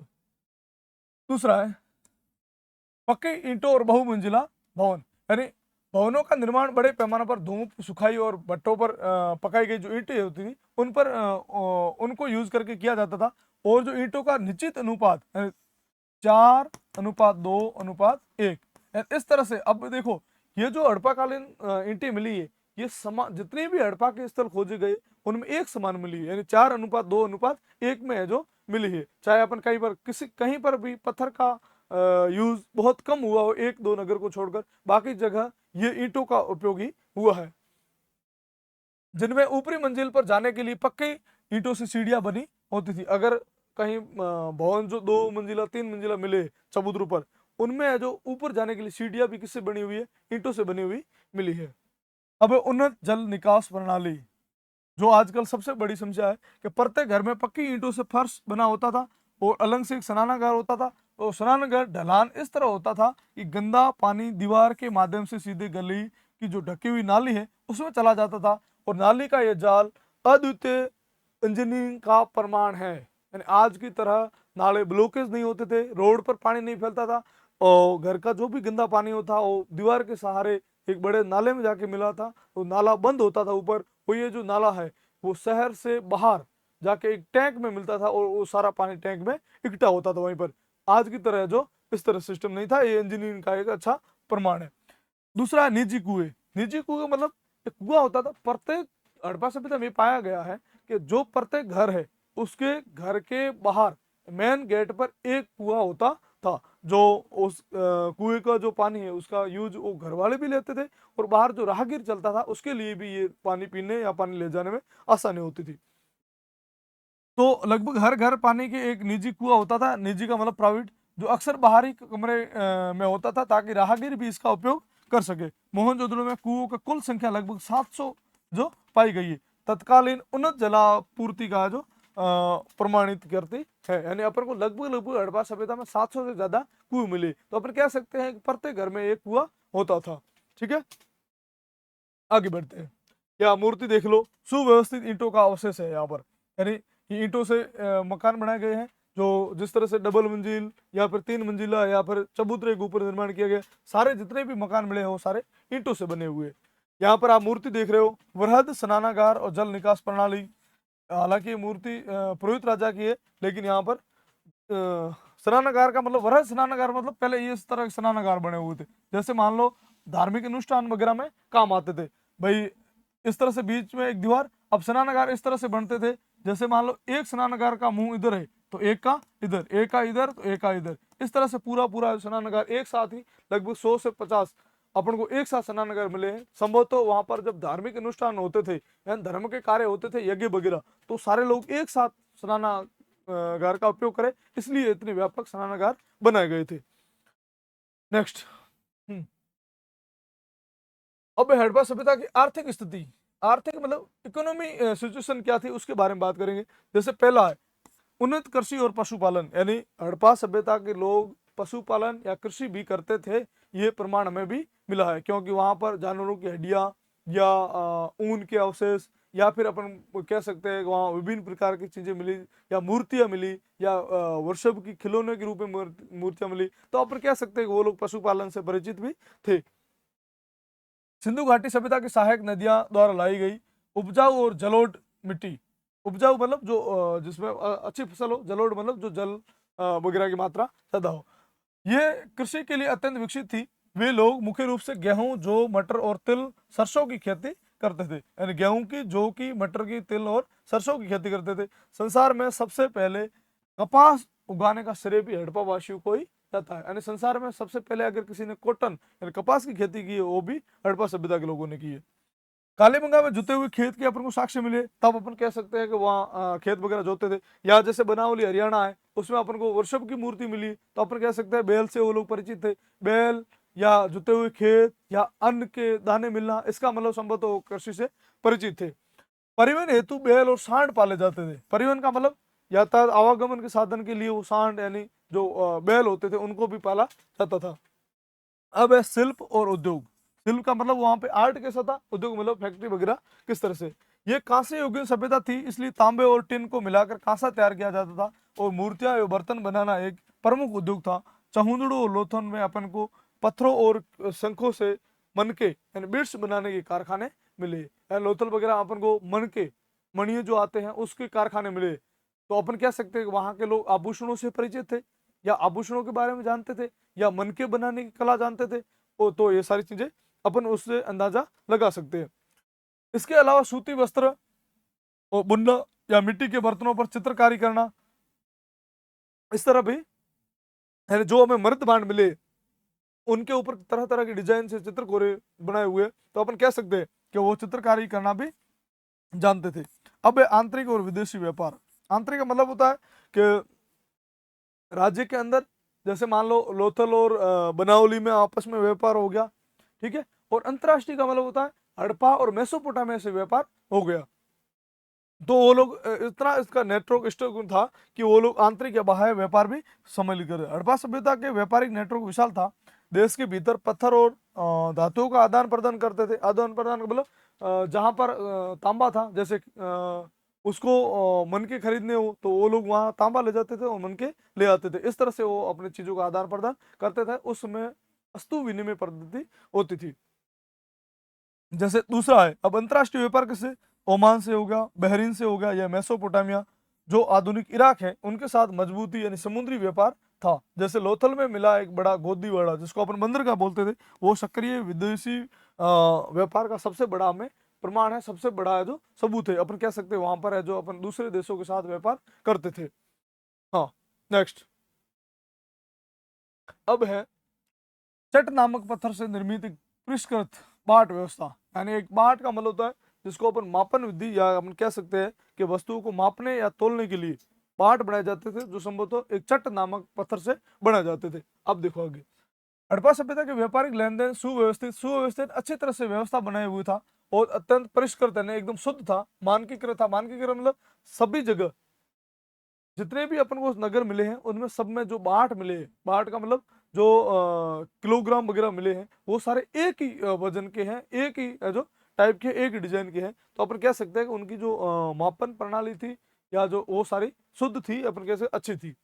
दूसरा है पक्के ईंटों और बहुमंजिला भवन, यानी भवनों का निर्माण बड़े पैमाने पर धूप सुखाई और भट्टों पर पकाई गई जो ईंटें होती थी उन पर उनको यूज करके किया जाता था। और जो ईंटों का निश्चित अनुपात 4:2:1, इस तरह से। अब देखो ये जो हड़प्पाकालीन ईंटें मिली है ये जितने भी हड़प्पा के स्थल खोजे गए उनमें एक समान मिली है, यानी 4:2:1 में है जो मिली है। चाहे अपन कहीं पर भी पत्थर का यूज बहुत कम हुआ हो, एक दो नगर को छोड़कर बाकी जगह ये ईंटों का उपयोग ही हुआ है, जिनमें ऊपरी मंजिल पर जाने के लिए पक्के ईंटों से सीढ़ियां बनी होती थी। अगर कहीं भवन जो 2 मंजिला 3 मंजिला मिले चबूतरों पर, उनमें जो ऊपर जाने के लिए सीढ़ियां भी किससे बनी हुई है, ईंटों से बनी हुई मिली है। अब उन्नत जल निकास प्रणाली, जो आजकल सबसे बड़ी समस्या है कि प्रत्येक घर में पक्की ईंटों से फर्श बना होता था और अलग से एक स्नानागार होता था। और स्नानागार ढलान इस तरह होता था कि गंदा पानी दीवार के माध्यम से सीधे गली की जो ढकी हुई नाली है उसमें चला जाता था। और नाली का यह जाल अद्वितीय इंजीनियरिंग का प्रमाण है, यानी आज की तरह नाले ब्लॉकेज नहीं होते थे, रोड पर पानी नहीं फैलता था और घर का जो भी गंदा पानी होता वो दीवार के सहारे एक बड़े नाले में जाके मिला था। वो नाला बंद होता था ऊपर, वो ये जो नाला है वो शहर से बाहर जाके एक टैंक में मिलता था और वो सारा पानी टैंक में इकट्ठा होता था वहीं पर। आज की तरह जो इस तरह सिस्टम नहीं था, ये इंजीनियरिंग का एक अच्छा प्रमाण है। दूसरा है निजी कुएं। निजी कुएं मतलब एक कुआं होता था प्रत्येक हड़प्पा सभ्यता में पाया गया है कि जो प्रत्येक घर है उसके घर के बाहर मेन गेट पर एक कुआं होता था, जो उस कुएं का जो पानी है उसका यूज वो घर वाले भी लेते थे और बाहर जो राहगीर चलता था उसके लिए भी ये पानी पीने या पानी ले जाने में आसानी होती थी। तो लगभग हर घर पानी के एक निजी कुआं होता था, निजी का मतलब प्राइवेट, जो अक्सर बाहरी कमरे में होता था ताकि राहगीर भी इसका उपयोग कर सके। मोहनजोदड़ो में कुओं का कुल संख्या लगभग 700 जो पाई गई है। तत्कालीन उन्नत जलापूर्ति का जो प्रमाणित करती है, यानी अपन को लगभग हड़प्पा सभ्यता में 700 से ज्यादा कुएं मिले। तो अपन कह सकते हैं कि प्रत्येक घर में एक कुआं होता था। ठीक है, आगे बढ़ते हैं। या मूर्ति देख लो, सुव्यवस्थित ईंटों का अवशेष है यहाँ पर, यानी ये ईंटों से मकान बनाए गए हैं जो जिस तरह से डबल मंजिल या फिर 3 मंजिला या फिर चबूतरे के ऊपर निर्माण किया गया, सारे जितने भी मकान मिले हैं वो सारे ईंटों से बने हुए। यहाँ पर आप मूर्ति देख रहे हो, वृहद स्नानागार और जल निकास प्रणाली। हालांकि ये मूर्ति पुरोहित राजा की है, लेकिन यहाँ पर स्नानागार का मतलब वृहद स्नानागार मतलब पहले ये इस तरह के स्नानागार बने हुए थे, जैसे मान लो धार्मिक अनुष्ठान वगैरह में काम आते थे भाई। इस तरह से बीच में एक दीवार, अब स्नानागार इस तरह से बनते थे जैसे मान लो एक स्नानागार का मुंह इधर है तो एक का इधर, एक का इधर तो एक का इधर, इस तरह से पूरा पूरा स्नानागार एक साथ ही लगभग 100 से 50 अपन को एक साथ स्नानागार मिले हैं। संभवतः तो वहां पर जब धार्मिक अनुष्ठान होते थे यानी धर्म के कार्य होते थे, यज्ञ वगैरह, तो सारे लोग एक साथ स्नानागार का उपयोग करें, इसलिए इतने व्यापक स्नानागार बनाए गए थे। नेक्स्ट, अब हड़प्पा सभ्यता की आर्थिक स्थिति, आर्थिक मतलब इकोनॉमी सिचुएशन क्या थी उसके बारे में बात करेंगे। जैसे पहला है उन्नत कृषि और पशुपालन, यानी हड़प्पा सभ्यता के लोग पशुपालन या कृषि भी करते थे, ये प्रमाण हमें भी मिला है क्योंकि वहां पर जानवरों की हड्डियां या ऊन के अवशेष या फिर अपन कह सकते हैं वहाँ विभिन्न प्रकार की चीजें मिली या मूर्तियां मिली या वर्षभ की खिलौने के रूप में मूर्तियां मिली, तो अपन कह सकते हैं कि वो लोग पशुपालन से परिचित भी थे। सिंधु घाटी सभ्यता की सहायक नदियां द्वारा लाई गई उपजाऊ और जलोढ़ मिट्टी, उपजाऊ मतलब जो जिसमें अच्छी फसल हो, जलोढ़ मतलब जो जल वगैरह की मात्रा ज्यादा हो, ये कृषि के लिए अत्यंत विकसित थी। वे लोग मुख्य रूप से गेहूं, जौ, मटर और तिल, सरसों की खेती करते थे, यानी गेहूं की, जौ की, मटर की, तिल और सरसों की खेती करते थे। संसार में सबसे पहले कपास उगाने का श्रेय भी हड़प्पा वासियों को ही जाता है। यानी संसार में सबसे पहले अगर किसी ने कॉटन यानी कपास की खेती की है वो भी हड़प्पा सभ्यता के लोगों ने की है। कालीबंगा में जुते हुए खेत के अपन को साक्ष्य मिले तब अपन कह सकते हैं कि वहाँ खेत वगैरह जोते थे। या जैसे बनावली हरियाणा है उसमें अपन को वृषभ की मूर्ति मिली तो अपन कह सकते हैं बैल से वो लोग परिचित थे। बैल या जुते हुए खेत या अन्न के दाने मिलना इसका मतलब संभवतः वो कृषि से परिचित थे। परिवहन हेतु बैल और सांड पाले जाते थे। परिवहन का मतलब यातायात आवागमन के साधन के लिए वो सांड यानी जो बैल होते थे उनको भी पाला जाता था। अब है शिल्प और उद्योग। शिल्प का मतलब वहां पे आर्ट कैसा था, उद्योग मतलब फैक्ट्री वगैरह किस तरह से। ये कांस्य युगीन सभ्यता थी इसलिए तांबे और टिन को मिलाकर कांसा तैयार किया जाता था और मूर्तियां एवं बर्तन बनाना एक प्रमुख उद्योग था। चहुंदड़ो और लोथन में अपन को पत्थरों और शंखों से मनके यानी बीड्स बनाने के कारखाने मिले। लोथल वगैरह अपन को मनके मणिये जो आते हैं उसके कारखाने मिले। तो अपन कह सकते हैं कि वहां के लोग आभूषणों से परिचित थे या आभूषणों के बारे में जानते थे या मनके बनाने की कला जानते थे। तो ये सारी चीजें अपन उससे अंदाजा लगा सकते हैं। इसके अलावा सूती वस्त्र और बुनना या मिट्टी के बर्तनों पर चित्रकारी करना इस तरह भी है। जो हमें मृत भांड मिले उनके ऊपर तरह तरह के डिजाइन से चित्र कोरे बनाए हुए तो अपन कह सकते हैं कि वो चित्रकारी करना भी जानते थे। अब आंतरिक और विदेशी व्यापार। आंतरिक का मतलब होता है कि राज्य के अंदर जैसे मान लो लोथल और बनावली में आपस में व्यापार हो गया, ठीक है। और अंतरराष्ट्रीय का मतलब होता है हड़प्पा और मेसोपोटामिया से व्यापार हो गया। तो वो लोग इतना इसका नेटवर्क स्ट्रक्चर था कि वो लोग आंतरिक या बाह्य व्यापार भी सम्मिलित कर। हड़प्पा सभ्यता के व्यापारिक नेटवर्क विशाल था। देश के भीतर पत्थर और धातुओं का आदान प्रदान करते थे। आदान प्रदान मतलब जहां पर तांबा था जैसे उसको मन के खरीदने हो तो वो लोग वहां तांबा ले जाते थे और मन के ले आते थे। इस तरह से वो अपने चीजों का आदान प्रदान करते थे। उस समय वस्तु विनिमय पद्धति होती थी। जैसे दूसरा है अब अंतरराष्ट्रीय व्यापार किससे, ओमान से हो गया, बहरीन से हो गया या मेसोपोटामिया जो आधुनिक इराक है उनके साथ मजबूती यानी समुद्री व्यापार था। जैसे लोथल में मिला एक बड़ा गोदी बड़ा जिसको अपन बंदर का बोलते थे वो सक्रिय विदेशी व्यापार का सबसे बड़ा हमें प्रमाण है, सबसे बड़ा है जो सबूत है। अपन कह सकते हैं वहां पर है जो अपन दूसरे देशों के साथ व्यापार करते थे। हाँ नेक्स्ट अब है चट नामक पत्थर से निर्मित एक परिष्कृत बाट व्यवस्था। यानी एक बाट का मतलब होता है जिसको अपन मापन विधि या अपन कह सकते हैं कि वस्तुओं को मापने या तोलने के लिए बाट बनाए जाते थे जो संभवतः एक चट नामक पत्थर से बनाए जाते थे। अब देखो आगे हड़प्पा सभ्यता के व्यापारिक लेन देन सुव्यवस्थित अच्छी तरह से व्यवस्था बनाए हुए था और अत्यंत परिष्कृत यानी एकदम शुद्ध था, मानकीकृत था। मानकीकृत मतलब सभी जगह जितने भी अपन को नगर मिले हैं उनमें सब में जो बाट मिले हैं, बाट का मतलब जो किलोग्राम वगैरह मिले हैं वो सारे एक ही वजन के हैं, एक ही जो टाइप के, एक ही डिजाइन के हैं। तो अपन कह सकते हैं कि उनकी जो मापन प्रणाली थी या जो वो सारी शुद्ध थी, अपन कह सकते अच्छी थी।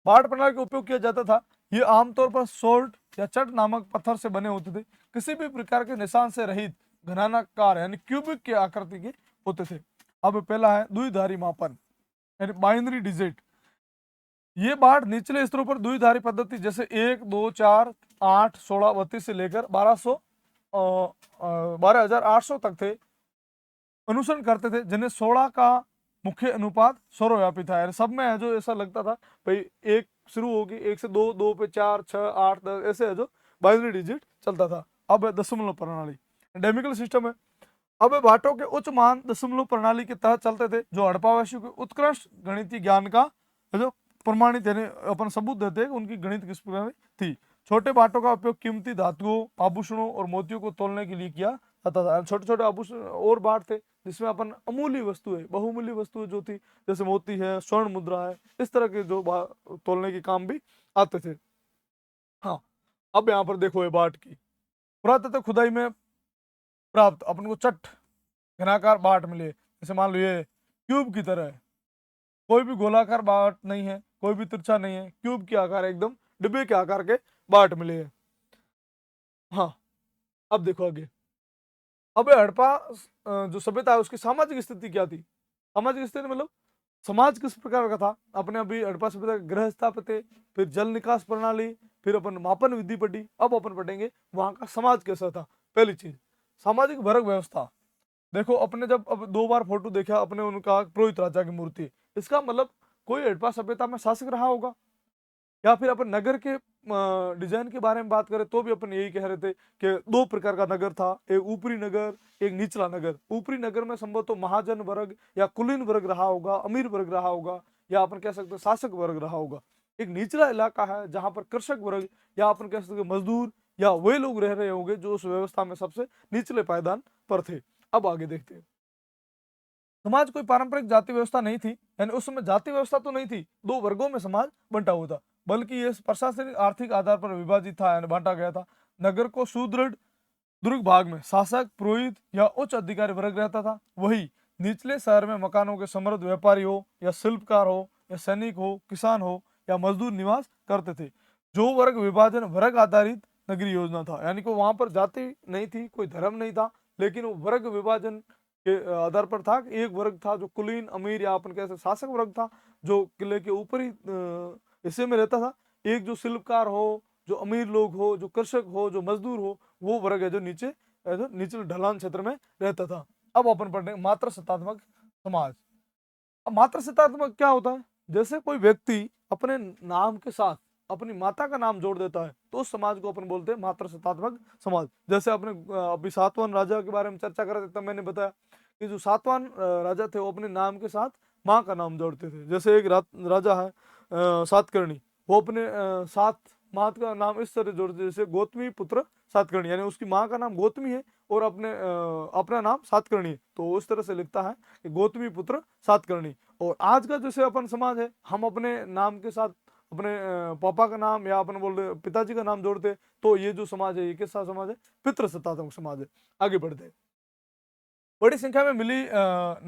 बाट प्रणाली का उपयोग किया जाता था। ये आमतौर पर सोल्ट या चट नामक पत्थर से बने होते थे, किसी भी प्रकार के निशान से रहित घनाकार यानी क्यूबिक के आकृति के होते थे। अब पहला है द्विधारी मापन यानी बाइनरी डिजिट। ये बाट निचले स्तरों पर द्विधारी पद्धति जैसे 1, 2, 4, 8, 16, 32 से लेकर 12,800 तक थे अनुसरण करते थे, जिन्हें 16 का मुख्य अनुपात सर्वव्यापी था। यानी सब में है जो ऐसा लगता था भाई एक शुरू होगी 1 से 2, 2 पे 4, 6, 8, 10 ऐसे है जो बाइनरी डिजिट चलता था। अब है दशमलव प्रणाली डेमिकल सिस्टम है। अब बाटों के उच्च मान दशमलव प्रणाली के तहत चलते थे जो हड़प्पावासियों के उत्कृष्ट गणितीय ज्ञान का जो प्रमाणित यानी अपन सबूत देते हैं उनकी गणित किस प्रकार थी। छोटे बाटों का उपयोग कीमती धातुओं, आभूषणों और मोतियों को तोलने के लिए किया जाता था। छोटे छोटे आभूषण और बाट थे जिसमें अपन अमूल्य वस्तुएं, बहुमूल्य वस्तुएं जो थी जैसे मोती है, स्वर्ण मुद्रा है, इस तरह के जो तोलने के काम भी आते थे। हाँ अब यहाँ पर देखो ये बाट की पुरातत्व खुदाई में प्राप्त अपन को चट घनाकार बाट मिले। जैसे मान लो ये क्यूब की तरह है, कोई भी गोलाकार बाट नहीं है, कोई भी तिरछा नहीं है, क्यूब के आकार एकदम डिब्बे के आकार के बाट मिले हैं। हाँ अब देखो आगे। अब हड़प्पा जो सभ्यता है उसकी सामाजिक स्थिति क्या थी। सामाजिक स्थिति मतलब समाज किस प्रकार का था। अपने अभी हड़प्पा सभ्यता के गृह स्थापत्य, फिर जल निकास प्रणाली, फिर अपन मापन विधि पढ़ी। अब अपन पढ़ेंगे वहां का समाज कैसा था। पहली चीज सामाजिक वर्ग व्यवस्था। देखो अपने जब अब 2 बार फोटो देखा अपने उनका पुरोहित राजा की मूर्ति, इसका मतलब कोई हड़प्पा सभ्यता में शासक रहा होगा या फिर अपन नगर के डिजाइन के बारे में बात करें तो भी अपन यही कह रहे थे कि दो प्रकार का नगर था, एक ऊपरी नगर, एक निचला नगर। ऊपरी नगर में संभवतः महाजन वर्ग या कुलीन वर्ग रहा होगा, अमीर वर्ग रहा होगा, या अपन कह सकते हैं शासक वर्ग रहा होगा। एक निचला इलाका है जहां पर कृषक वर्ग या अपन कह सकते हैं मजदूर या वे लोग रह रहे होंगे जो उस व्यवस्था में सबसे निचले पायदान पर थे। अब आगे देखते हैं। समाज कोई पारंपरिक जाति व्यवस्था नहीं थी, यानी उस समय जाति व्यवस्था तो नहीं थी, दो वर्गों में समाज बंटा हुआ था, बल्कि ये प्रशासनिक आर्थिक आधार पर विभाजित था, यानी बांटा गया था। नगर को सुदृढ़ दुर्ग भाग में शासक, पुरोहित या उच्च अधिकारी वर्ग रहता था। वही निचले शहर में मकानों के समृद्ध व्यापारी हो या शिल्पकार हो या सैनिक हो, किसान हो या मजदूर निवास करते थे। जो वर्ग विभाजन वर्ग आधारित नगरीय योजना था, यानी कि वहां पर जाति नहीं थी, कोई धर्म नहीं था, लेकिन वो वर्ग विभाजन के आधार पर था। एक वर्ग था जो कुलीन, अमीर या अपन कैसे शासक वर्ग था, जो किले के ऊपरी हिस्से में रहता था। एक जो शिल्पकार हो, जो अमीर लोग हो, जो कृषक हो, जो मजदूर हो, वो वर्ग है जो नीचे ढलान क्षेत्र में रहता था। अब अपन पढ़ेंगे मात्र सत्तात्मक समाज। अब मात्र सत्तात्मक क्या होता है? जैसे कोई व्यक्ति अपने नाम के साथ अपनी माता का नाम जोड़ देता है तो उस समाज को अपन बोलते हैं मात्र सत्तात्मक समाज। जैसे अपने अभी सातवान राजा के बारे में चर्चा कर रहे थे, तब मैंने बताया कि जो सातवान राजा थे वो अपने नाम के साथ माँ का नाम जोड़ते थे। जैसे एक राजा है सातकर्णी, वो अपने सात माँ का नाम इस तरह जोड़ते जैसे गौतमी पुत्र सातकर्णी, यानी उसकी माँ का नाम गौतमी है और अपना नाम सातकर्णी है, तो उस तरह से लिखता है कि गौतमी पुत्र सातकर्णी। और आज का जैसे अपन समाज है, हम अपने नाम के साथ अपने पापा का नाम या अपन बोल रहे पिताजी का नाम जोड़ते, तो ये जो समाज है ये कैसा समाज है? पितृ सत्तात्मक समाज है। आगे बढ़ते हैं। बड़ी संख्या में मिली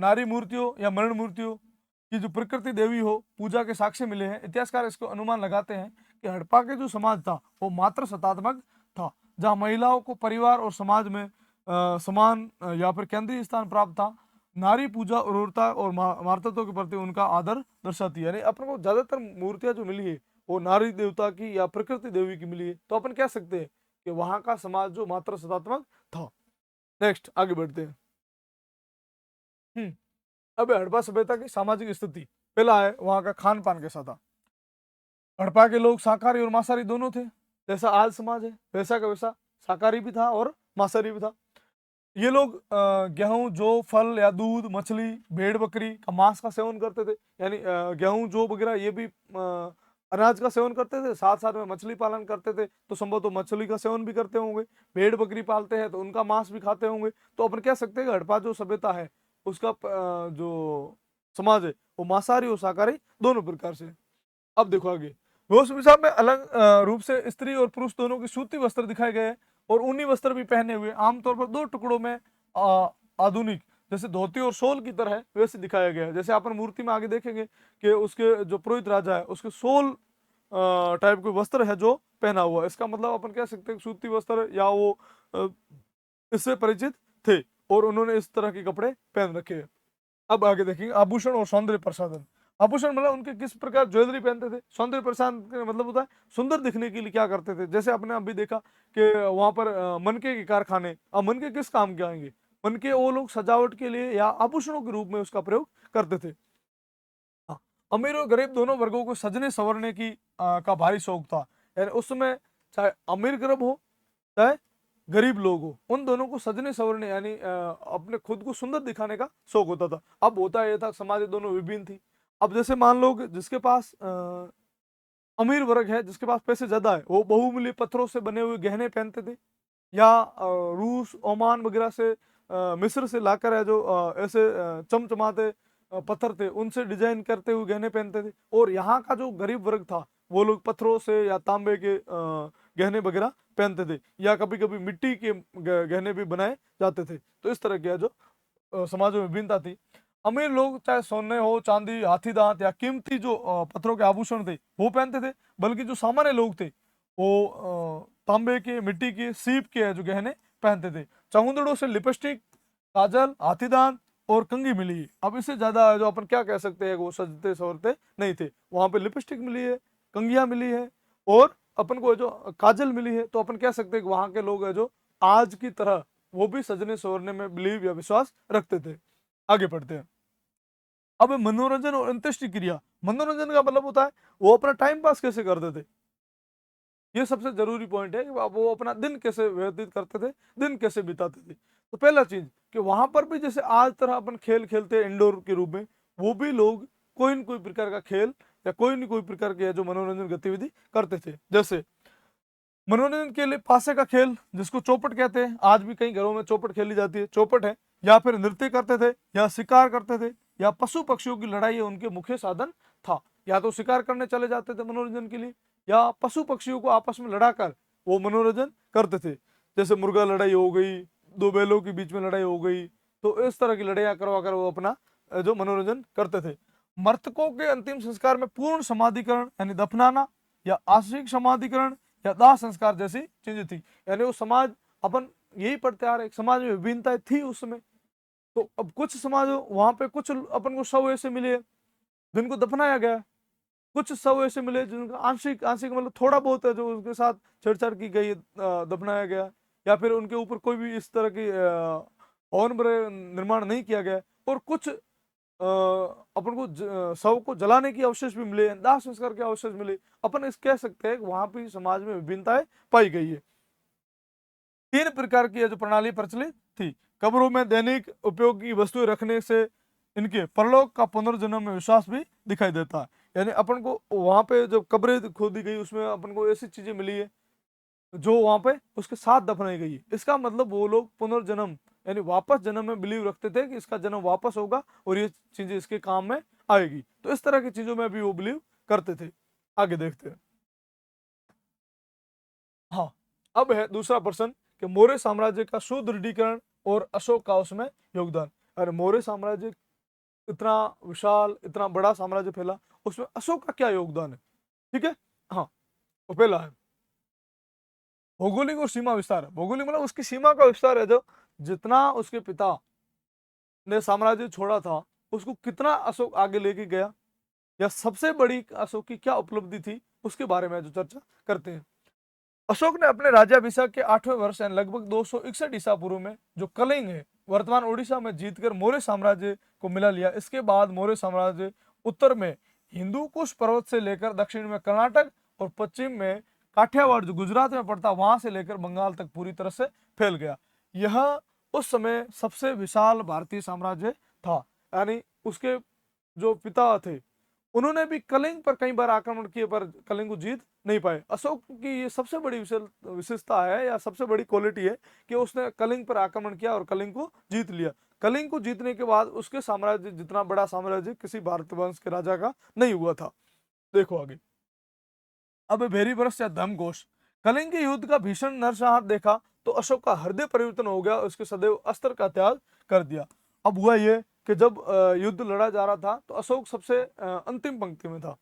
नारी मूर्तियों या मरण मूर्तियों की जो प्रकृति देवी हो पूजा के साक्ष्य मिले हैं। इतिहासकार इसको अनुमान लगाते हैं कि हड़प्पा के जो समाज था वो मात्र सत्तात्मक था, जहां महिलाओं को परिवार और समाज में समान या फिर केंद्रीय स्थान प्राप्त था। नारी पूजा उर्वरता और मातृत्व के प्रति उनका आदर दर्शाती है। यानी अपन को ज्यादातर मूर्तियां जो मिली है वो नारी देवता की या प्रकृति देवी की मिली है, तो अपन कह सकते हैं कि वहां का समाज जो मात्र सत्तात्मक था। नेक्स्ट आगे बढ़ते हैं। अब हड़प्पा सभ्यता की सामाजिक स्थिति। पहला है वहां का खान पान कैसा था। हड़प्पा के लोग शाकाहारी और मांसाहारी दोनों थे, जैसा आज समाज है वैसा का वैसा शाकाहारी भी था और मांसाहारी भी था। ये लोग गेहूं, जौ, फल या दूध, मछली, भेड़ बकरी का मांस का सेवन करते थे। यानी गेहूं, जौ वगैरह ये भी अनाज का सेवन करते थे, साथ साथ में मछली पालन करते थे तो संभव तो मछली का सेवन भी करते होंगे। भेड़ बकरी पालते हैं तो उनका मांस भी खाते होंगे। तो अपन कह सकते हैं कि हड़प्पा जो सभ्यता है उसका जो समाज है वो मांसाहारी और शाकाहारी दोनों प्रकार से। अब देखो आगे। वेशभूषा में अलग रूप से स्त्री और पुरुष दोनों के सूती वस्त्र दिखाए गए हैं और ऊनी वस्त्र भी पहने हुए, आमतौर पर दो टुकड़ों में आधुनिक जैसे धोती और शोल की तरह वैसे दिखाया गया है। जैसे अपन मूर्ति में आगे देखेंगे कि उसके जो पुरोहित राजा है उसके शोल टाइप के वस्त्र है जो पहना हुआ है। इसका मतलब अपन कह सकते हैं सूती वस्त्र या वो अ, इससे परिचित थे और उन्होंने इस तरह के कपड़े पहन रखे हैं। अब आगे देखेंगे आभूषण और सौंदर्य प्रसाधन। आभूषण मतलब उनके किस प्रकार ज्वेलरी पहनते थे। सौंदर्य प्रसाधन का मतलब होता है सुंदर दिखने के लिए क्या करते थे। जैसे आपने अभी देखा कि वहां पर मनके के कारखाने, अब मनके किस काम के आएंगे? मनके वो लोग सजावट के लिए या आभूषणों के रूप में उसका प्रयोग करते थे। हाँ, अमीर और गरीब दोनों वर्गों को सजने संवरने की का भारी शौक था। यानी उस समय चाहे अमीर गर्भ हो चाहे गरीब लोग हो, उन दोनों को सजने संवरने यानी अपने खुद को सुंदर दिखाने का शौक होता था। अब होता यह था समाज दोनों विभिन्न थी। अब जैसे मान लो कि जिसके पास अमीर वर्ग है, जिसके पास पैसे ज्यादा है, वो बहुमूल्य पत्थरों से बने हुए गहने पहनते थे या रूस, ओमान वगैरह से मिस्र से लाकर है जो ऐसे चमचमाते पत्थर थे उनसे डिजाइन करते हुए गहने पहनते थे। और यहाँ का जो गरीब वर्ग था वो लोग पत्थरों से या तांबे के गहने वगैरह पहनते थे या कभी कभी मिट्टी के गहने भी बनाए जाते थे। तो इस तरह की जो समाज में विभिन्नता थी। अमीर लोग चाहे सोने हो, चांदी, हाथी दांत या कीमती जो पत्थरों के आभूषण थे वो पहनते थे, बल्कि जो सामान्य लोग थे वो तांबे के, मिट्टी के, सीप के जो गहने पहनते थे। चमुंदड़ों से लिपस्टिक, काजल, हाथीदांत और कंघी मिली है। अब इससे ज्यादा जो अपन क्या कह सकते हैं वो सजते सवरते नहीं थे। वहां पे लिपस्टिक मिली है, कंघियां मिली है और अपन को जो काजल मिली है, तो अपन कह सकते हैं कि वहां के लोग है जो आज की तरह वो भी सजने संवरने में बिलीव या विश्वास रखते थे। आगे पढ़ते हैं। अब मनोरंजन और अंत्येष्टि क्रिया। मनोरंजन का मतलब होता है वो अपना टाइम पास कैसे करते थे। ये सबसे जरूरी पॉइंट है कि वो अपना दिन कैसे व्यतीत करते थे, दिन कैसे बिताते थे। तो पहला चीज कि वहां पर भी जैसे आज तरह अपन खेल खेलते हैं इंडोर के रूप में, वो भी लोग कोई न कोई प्रकार का खेल या कोई न कोई प्रकार की जो मनोरंजन गतिविधि करते थे। जैसे मनोरंजन के लिए पासे का खेल जिसको चौपट कहते हैं, आज भी कई घरों में चौपट खेली जाती है, चौपट है। या फिर नृत्य करते थे, या शिकार करते थे, या पशु पक्षियों की लड़ाई उनके मुख्य साधन था। या तो शिकार करने चले जाते थे मनोरंजन के लिए, या पशु पक्षियों को आपस में लड़ाकर वो मनोरंजन करते थे। जैसे मुर्गा लड़ाई हो गई, दो बैलों के बीच में लड़ाई हो गई, तो इस तरह की लड़ाइयाँ करवा कर वो अपना जो मनोरंजन करते थे। मृतकों के अंतिम संस्कार में पूर्ण समाधिकरण यानी दफनाना, या आंशिक समाधिकरण या दाह संस्कार जैसी चीजें थी। यानी वो समाज, अपन यही पढ़ते आ रहे, समाज में विभिन्नताएं थी उस समय। तो अब कुछ समाज वहां पे कुछ अपन को शव ऐसे मिले जिनको दफनाया गया, कुछ शव ऐसे मिले जिनका आंशिक आंशिक मतलब थोड़ा बहुत है जो उनके साथ छेड़छाड़ की गई, दफनाया गया, या फिर उनके ऊपर कोई भी इस तरह की भवन निर्माण नहीं किया गया। और कुछ अपन को शव को जलाने की अवशेष भी मिले, दाह संस्कार के अवशेष मिले। अपन इस कह सकते हैं कि वहां भी समाज में विभिन्नताएं पाई गई है। तीन प्रकार की जो प्रणाली प्रचलित थी। कब्रों में दैनिक उपयोग की वस्तुएं रखने से इनके परलोक का पुनर्जन्म में विश्वास भी दिखाई देता है। यानी अपन को वहां पे जब कब्रें खोदी गई उसमें अपन को ऐसी चीजें मिली है जो वहां पे उसके साथ दफनाई गई है। इसका मतलब वो लोग पुनर्जन्म यानी वापस जन्म में बिलीव रखते थे कि इसका जन्म वापस होगा और ये चीजें इसके काम में आएगी। तो इस तरह की चीजों में भी वो बिलीव करते थे। आगे देखते हैं। हाँ, अब है दूसरा प्रश्न कि मौर्य साम्राज्य का सुदृढ़ीकरण और अशोक का उसमें योगदान। अरे मौर्य साम्राज्य इतना विशाल, इतना बड़ा साम्राज्य फैला, उसमें अशोक का क्या योगदान है? ठीक है। हाँ, वो पहला है भौगोलिक और सीमा विस्तार। भौगोलिक मतलब उसकी सीमा का विस्तार है, जो जितना उसके पिता ने साम्राज्य छोड़ा था उसको कितना अशोक आगे लेके गया, या सबसे बड़ी अशोक की क्या उपलब्धि थी, उसके बारे में जो चर्चा करते हैं। अशोक ने अपने राज्याभिषेक के 8वें वर्ष यानी लगभग 261 ईसा पूर्व में जो कलिंग है वर्तमान ओडिशा में जीतकर मौर्य साम्राज्य को मिला लिया। इसके बाद मौर्य साम्राज्य उत्तर में हिंदू कुश पर्वत से लेकर दक्षिण में कर्नाटक और पश्चिम में काठियावाड़ जो गुजरात में पड़ता वहां से लेकर बंगाल तक पूरी तरह से फैल गया। यह उस समय सबसे विशाल भारतीय साम्राज्य था। यानी उसके जो पिता थे उन्होंने भी कलिंग पर कई बार आक्रमण किए पर कलिंग को जीत नहीं पाए। अशोक की ये सबसे बड़ी विशेषता है या सबसे बड़ी क्वालिटी है कि उसने कलिंग पर आक्रमण किया और कलिंग को जीत लिया। कलिंग को जीतने के बाद उसके साम्राज्य जितना बड़ा साम्राज्य किसी भारत वंश के राजा का नहीं हुआ था। देखो आगे। अब भेरी वर्ष या धर्मघोष। कलिंग के युद्ध का भीषण नरसंहार देखा तो अशोक का हृदय परिवर्तन हो गया, उसके सदैव अस्त्र का त्याग कर दिया। अब हुआ ये कि जब युद्ध लड़ा जा रहा था तो अशोक सबसे अंतिम पंक्ति में था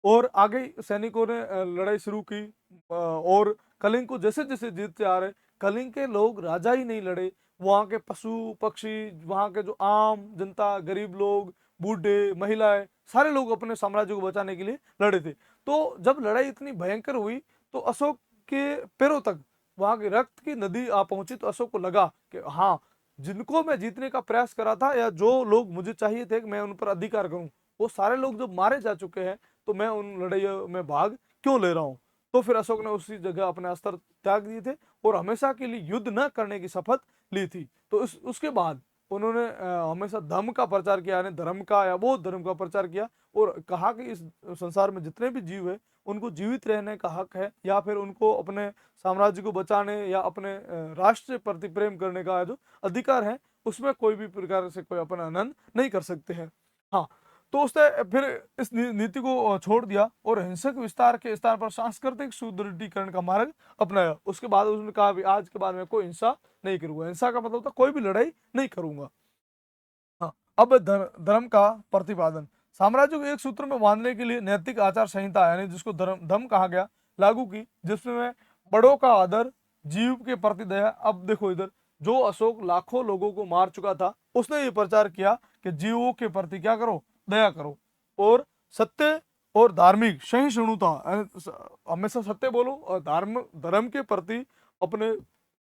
और आगे सैनिकों ने लड़ाई शुरू की। और कलिंग को जैसे जैसे जीतते आ रहे, कलिंग के लोग राजा ही नहीं लड़े, वहाँ के पशु पक्षी, वहाँ के जो आम जनता, गरीब लोग, बूढ़े, महिलाएं, सारे लोग अपने साम्राज्य को बचाने के लिए लड़े थे। तो जब लड़ाई इतनी भयंकर हुई तो अशोक के पैरों तक वहाँ की रक्त की नदी आ पहुंची। तो अशोक को लगा कि हाँ, जिनको मैं जीतने का प्रयास करा था या जो लोग मुझे चाहिए थे कि मैं उन पर अधिकार करूं, वो सारे लोग जब मारे जा चुके हैं तो मैं उन लड़ाइयों में भाग क्यों ले रहा हूं। तो फिर अशोक ने उसी जगह अपने अस्त्र त्याग दिए थे और हमेशा के लिए युद्ध न करने की शपथ ली थी। तो उसके बाद उन्होंने हमेशा धर्म का प्रचार किया, यानी धर्म का या बौद्ध धर्म का प्रचार किया और कहा कि इस संसार में जितने भी जीव है उनको जीवित रहने का हक है, या फिर उनको अपने साम्राज्य को बचाने या अपने राष्ट्र के प्रति प्रेम करने का जो अधिकार है, उसमें कोई भी प्रकार से कोई अपना आनंद नहीं कर सकते हैं। हाँ, तो उसने फिर इस नीति को छोड़ दिया और हिंसक विस्तार के स्थान पर सांस्कृतिक सुदृढ़ीकरण का मार्ग अपनाया। उसके बाद उसने कहा भी आज के बाद में कोई हिंसा नहीं करूंगा। हिंसा का मतलब था कोई भी लड़ाई नहीं करूंगा। हाँ, अब धर्म का प्रतिपादन। साम्राज्य को एक सूत्र में बांधने के लिए नैतिक आचार संहिता यानी जिसको धर्म कहा गया लागू की, जिसमें बड़ों का आदर, जीव के प्रति दया। अब देखो इधर, जो अशोक लाखों लोगों को मार चुका था उसने ये प्रचार किया कि जीवों के प्रति क्या करो, दया करो, और सत्य और धार्मिक सहिष्णुता, हमेशा सत्य बोलो और धर्म के प्रति अपने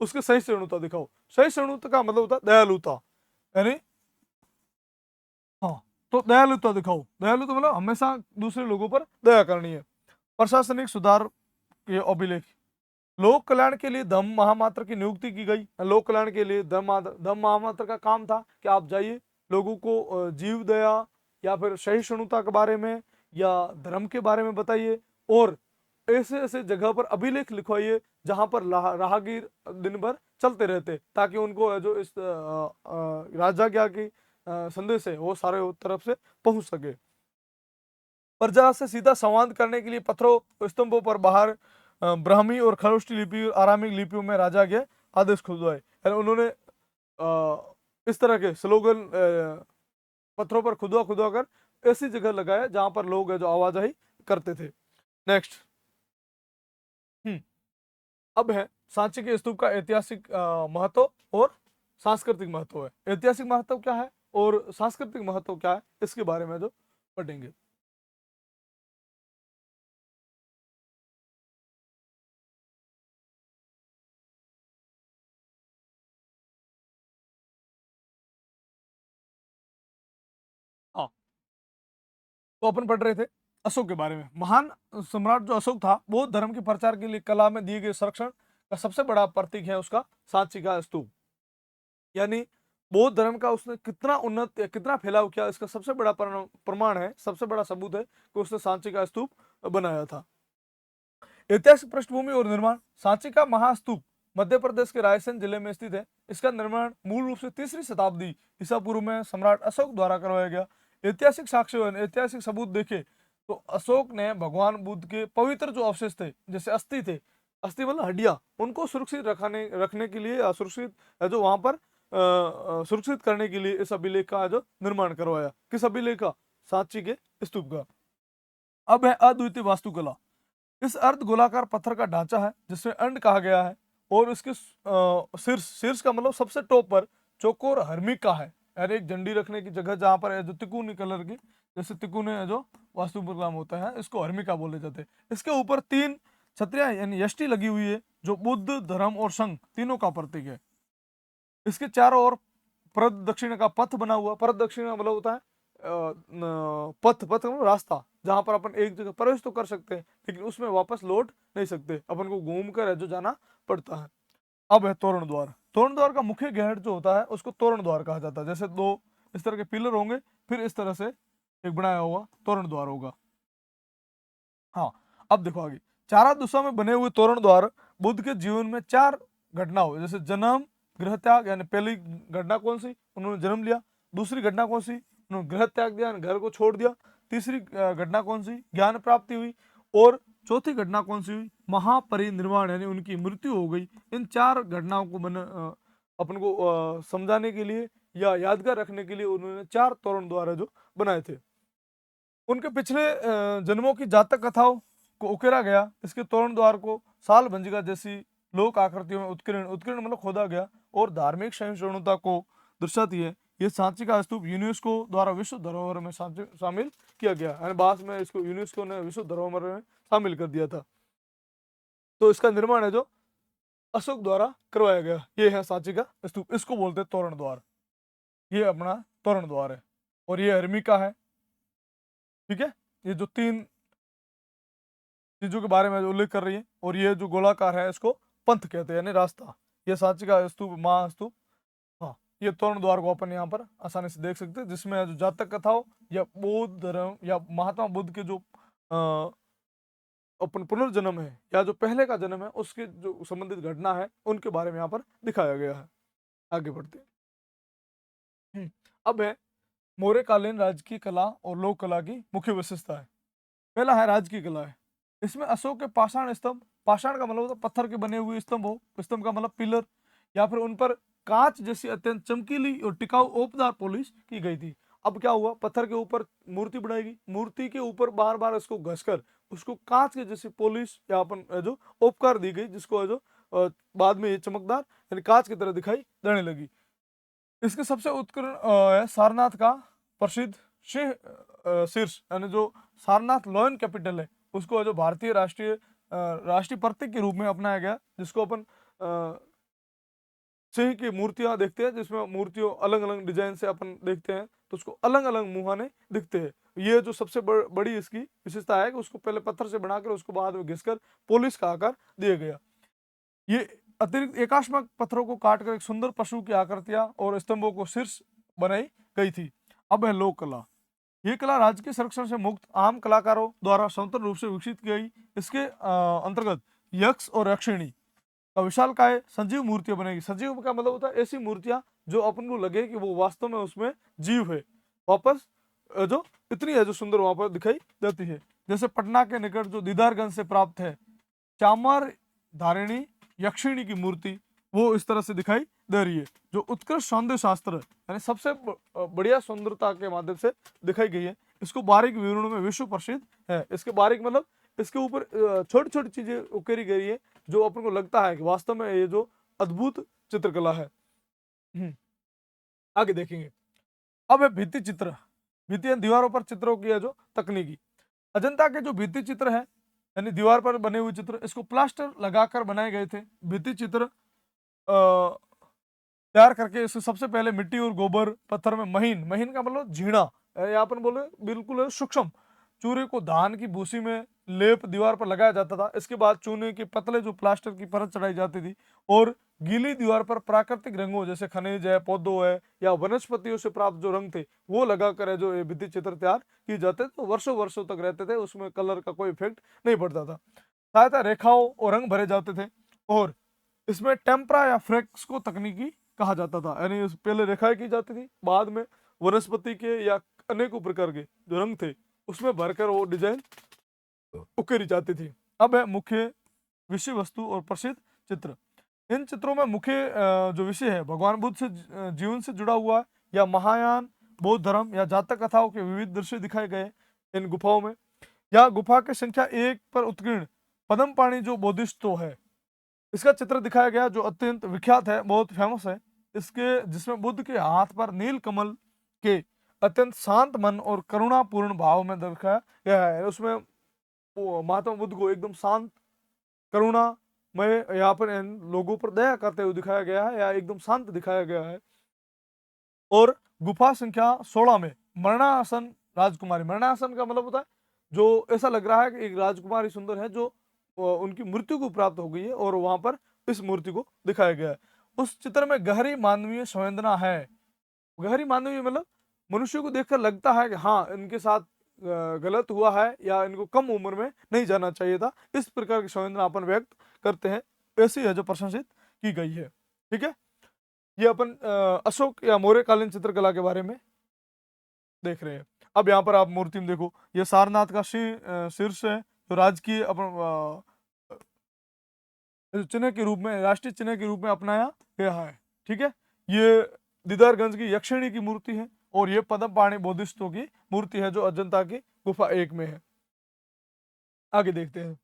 उसके सहिष्णुता दिखाओ। सहिष्णुता का मतलब होता है दयालुता, यानी हाँ, तो दयालुता दिखाओ। दयालुता मतलब हमेशा दूसरे लोगों पर दया करनी है। प्रशासनिक सुधार ये अभिलेख। लोक कल्याण के लिए धम्म महामात्र की नियुक्ति की गई। लोक कल्याण के लिए धम्म महामात्र का काम था कि आप जाइए लोगों को जीव दया या फिर सहिष्णुता के बारे में या धर्म के बारे में बताइए, और ऐसे ऐसे जगह पर अभिलेख लिखवाइए जहां पर राहगीर दिन भर चलते रहते, ताकि उनको जो इस राजाज्ञा की संदेश है वो सारे तरफ से पहुंच सके। प्रजा से सीधा संवाद करने के लिए पत्थरों स्तंभों पर बाहर ब्राह्मी और खरोष्टी लिपि और आरामिक लिपियों में राजा के आदेश खुदवाए। यानी उन्होंने इस तरह के स्लोगन पत्थरों पर खुदवा खुदवा कर ऐसी जगह लगाया जहां पर लोग जो आवाजाही करते थे। नेक्स्ट अब है सांची के स्तूप का ऐतिहासिक महत्व और सांस्कृतिक महत्व है। ऐतिहासिक महत्व क्या है और सांस्कृतिक महत्व क्या है, इसके बारे में जो पढ़ेंगे। हाँ, तो अपन पढ़ रहे थे अशोक के बारे में। महान सम्राट जो अशोक था, बौद्ध धर्म के प्रचार के लिए कला में दिए गए संरक्षण का सबसे बड़ा प्रतीक है उसका सांची का स्तूप। यानी बौद्ध धर्म का उसने कितना उन्नत या कितना फैलाव किया, इसका सबसे बड़ा प्रमाण है, सबसे बड़ा सबूत है कि उसने सांची का स्तूप बनाया था। ऐतिहासिक पृष्ठभूमि और निर्माण। सांची का महास्तूप मध्य प्रदेश के रायसेन जिले में स्थित है। इसका निर्माण मूल रूप से 3री शताब्दी ईसा पूर्व में सम्राट अशोक द्वारा करवाया गया। ऐतिहासिक साक्ष्य, ऐतिहासिक सबूत देखे तो अशोक ने भगवान बुद्ध के पवित्र जो अवशेष थे, जैसे अस्थि थे, अस्थि मतलब हड्डियां, उनको सुरक्षित रखने के लिए, सुरक्षित जो वहां पर सुरक्षित करने के लिए इस अभिलेख का जो निर्माण करवाया। किस अभिलेख का? सांची के स्तूप का। अब है अद्वितीय वास्तुकला। इस अर्ध गोलाकार पत्थर का ढांचा है जिसमें अंड कहा गया है, और इसके शीर्ष, शीर्ष का मतलब सबसे टॉप पर चौकोर हर्मिका है, यानी एक झंडी रखने की जगह जहां पर है जो तिकोनी कलर की, जैसे तिकोने जो वास्तु प्रोग्राम होता है, इसको हर्मिका बोले जाते हैं। इसके ऊपर 3 छत्रियां यानी यष्टि लगी हुई है जो बुद्ध, धर्म और संघ तीनों का प्रतीक है। इसके चारों ओर प्रदक्षिण का पथ बना हुआ। प्रदक्षिण मतलब होता है पथ, पथ मतलब रास्ता, जहां पर अपन एक जगह प्रवेश तो कर सकते हैं लेकिन उसमें वापस लौट नहीं सकते, अपन को घूम कर जो जाना पड़ता है। अब है तोरण द्वार। तोरण द्वार का मुख्य गेट जो होता है उसको तोरण द्वार कहा जाता है। जैसे 2 इस तरह के पिलर होंगे, फिर इस तरह से एक बनाया हुआ तोरण द्वार होगा। हाँ, अब देखो आगे। चारों दिशा में बने हुए तोरण द्वार बुद्ध के जीवन में 4 घटना हुई, जैसे जन्म, गृह त्याग, यानी पहली घटना कौन सी? उन्होंने जन्म लिया। दूसरी घटना कौन सी? उन्होंने गृह त्याग दिया, घर को छोड़ दिया। तीसरी घटना कौन सी? ज्ञान प्राप्ति हुई। और चौथी घटना कौन सी हुई? महापरिनिर्वाण, यानी उनकी मृत्यु हो गई। इन 4 घटनाओं को अपन को समझाने के लिए या यादगार रखने के लिए उन्होंने 4 तोरण द्वार जो बनाए थे। उनके पिछले जन्मों की जातक कथाओं को उकेरा गया। इसके तोरण द्वार को साल भंजिका जैसी लोक आकृतियों में उत्कीर्ण, उत्कीर्ण मतलब खोदा गया, और धार्मिक सहिष्णुता को दर्शाती है। ये सांची का स्तूप यूनेस्को द्वारा विश्व धरोहर में शामिल किया गया, यानी बाद में इसको यूनेस्को ने विश्व धरोहर में शामिल कर दिया था। तो इसका निर्माण है जो अशोक द्वारा करवाया गया। ये है सांची का स्तूप, इसको बोलते हैं तोरण द्वार। ये अपना तोरण द्वार है, और ये हर्मिका है। ठीक है, ये जो 3 चीजों के बारे में उल्लेख कर रही है, और ये जो गोलाकार है इसको पंथ कहते हैं, यानी रास्ता। ये सांची का स्तूप, महास्तूप। हाँ, ये तोरण द्वार को अपन यहाँ पर आसानी से देख सकते हैं, जिसमें जो जातक कथाओं या बौद्ध धर्म या महात्मा बुद्ध के जो अपन पुनर्जन्म है या जो पहले का जन्म है उसके जो संबंधित घटना है उनके बारे में यहाँ पर दिखाया गया है। आगे बढ़ते हैं। अब है मौर्यकालीन राजकीय कला और लोक कला की मुख्य विशेषता है। पहला है राजकीय कला है। इसमें अशोक के पाषाण स्तंभ, पाषाण का मतलब होता है पत्थर के बने हुए स्तंभ हो, स्तंभ का मतलब पिलर, या फिर उन पर कांच जैसी अत्यंत चमकीली और टिकाऊ ओपदार पॉलिश की गई थी। अब क्या हुआ, पत्थर के ऊपर मूर्ति बनाएगी, मूर्ति के ऊपर बार बार इसको घसकर उसको कांच के जैसी पॉलिश या अपन जो उपकार दी गई, जिसको जो बाद में ये चमकदार यानी कांच की तरह दिखाई देने लगी। इसके सबसे उत्कीर्ण है सारनाथ का प्रसिद्ध शीर्ष, यानी जो सारनाथ लॉयन कैपिटल है उसको जो भारतीय राष्ट्रीय प्रतीक के रूप में अपनाया गया, जिसको अपन सिंह की मूर्तियां देखते हैं, जिसमें मूर्तियों अलग अलग डिजाइन से अपन देखते हैं तो उसको अलग अलग मुहाने दिखते हैं। ये जो सबसे बड़ी इसकी विशेषता है कि उसको पहले पत्थर से बनाकर उसको बाद में घिसकर पोलिश का आकार दिया गया। ये अतिरिक्त एकाश्मक पत्थरों को काटकर एक सुंदर पशु की आकृतियां और स्तंभों को शीर्ष बनाई गई थी। अब है लोक कला। ये कला राज्य के संरक्षण से मुक्त आम कलाकारों द्वारा स्वतंत्र रूप से विकसित की गई। इसके अंतर्गत यक्ष और यक्षिणी का विशालकाय सजीव मूर्तियां बनेगी। सजीव का मतलब होता है ऐसी मूर्तियां जो अपन को लगे कि वो वास्तव में उसमें जीव है, वापस जो इतनी है जो सुंदर वहां पर दिखाई देती है। जैसे पटना के निकट जो दीदारगंज से प्राप्त है चामर धारिणी यक्षिणी की मूर्ति, वो इस तरह से दिखाई दे रही है, जो उत्कृष्ट सौंदर्य शास्त्र यानी सबसे बढ़िया सुंदरता के माध्यम से दिखाई गई है। इसको बारीक विवरणों में विश्व प्रसिद्ध है। इसके बारीक मतलब इसके ऊपर छोटी छोटी चीजें उकेरी गई है जो अपन को लगता है कि वास्तव में ये जो अद्भुत चित्रकला है। आगे देखेंगे। अब है भित्ति चित्र। भित्ति दीवारों पर चित्रों की है जो तकनीकी। अजंता के जो भित्ति चित्र है यानी दीवार पर बने हुए चित्र, इसको प्लास्टर लगाकर बनाए गए थे। भित्ति चित्र तैयार करके इसको सबसे पहले मिट्टी और गोबर पत्थर में महीन, महीन का मतलब झीणा, यहाँ पर बोले बिल्कुल सूक्ष्म चूरे को धान की भूसी में लेप दीवार पर लगाया जाता था। इसके बाद चूने के पतले जो प्लास्टर की परत चढ़ाई जाती थी और गीली दीवार पर प्राकृतिक रंगों जैसे खनिज है, पौधों है या वनस्पतियों से प्राप्त जो रंग थे वो लगाकर जो ये भित्ति चित्र तैयार किए जाते तो वर्षों वर्षों तक रहते थे, उसमें कलर का कोई इफेक्ट नहीं पड़ता था। सहायता रेखाओं और रंग भरे जाते थे और इसमें टेम्परा या फ्रेस्को तकनीकी कहा जाता था, यानी पहले रेखाएं की जाती थी, बाद में वनस्पति के या अनेकों प्रकार के जो रंग थे उसमें भरकर वो डिजाइन उकेरी जाती थी। अब है मुख्य विषय वस्तु और प्रसिद्ध चित्र। इन चित्रों में मुख्य जो विषय है भगवान बुद्ध से जीवन से जुड़ा हुआ या महायान बौद्ध धर्म या जातक कथाओं के विविध दृश्य दिखाए गए इन गुफाओं में। या गुफा के संख्या 1 पर उत्कीर्ण पद्म पाणी जो बोधिस्ट तो है, इसका चित्र दिखाया गया जो अत्यंत विख्यात है, बहुत फेमस है। इसके जिसमें बुद्ध के हाथ पर नील कमल के अत्यंत शांत मन और करुणापूर्ण भाव में दिखाया गया है। उसमें महात्मा बुद्ध को एकदम शांत करुणा में यहाँ पर इन लोगों पर दया करते हुए दिखाया गया है या एकदम शांत दिखाया गया है। और गुफा संख्या 16 में मरणासन राजकुमारी, मरणासन का मतलब होता है जो ऐसा लग रहा है कि एक राजकुमारी सुंदर है जो उनकी मृत्यु को प्राप्त हो गई है और वहां पर इस मूर्ति को दिखाया गया है। उस चित्र में गहरी मानवीय संवेदना है। गहरी मानवीय मतलब मनुष्य को देखकर लगता है कि हाँ इनके साथ गलत हुआ है या इनको कम उम्र में नहीं जाना चाहिए था, इस प्रकार की संवेदना अपन व्यक्त करते हैं। ऐसी है जो प्रशंसित की गई है। ठीक है, ये अपन अशोक या मौर्य कालीन चित्रकला के बारे में देख रहे हैं। अब यहाँ पर आप मूर्ति में देखो, ये सारनाथ का शीर्ष है जो राजकीय अपन चिन्ह के रूप में, राष्ट्रीय चिन्ह के रूप में अपनाया गया है। ठीक है, ये दीदारगंज की यक्षिणी की मूर्ति है और ये पद्म पाणी बोधिसत्वों की मूर्ति है जो अजंता की गुफा 1 में है। आगे देखते हैं।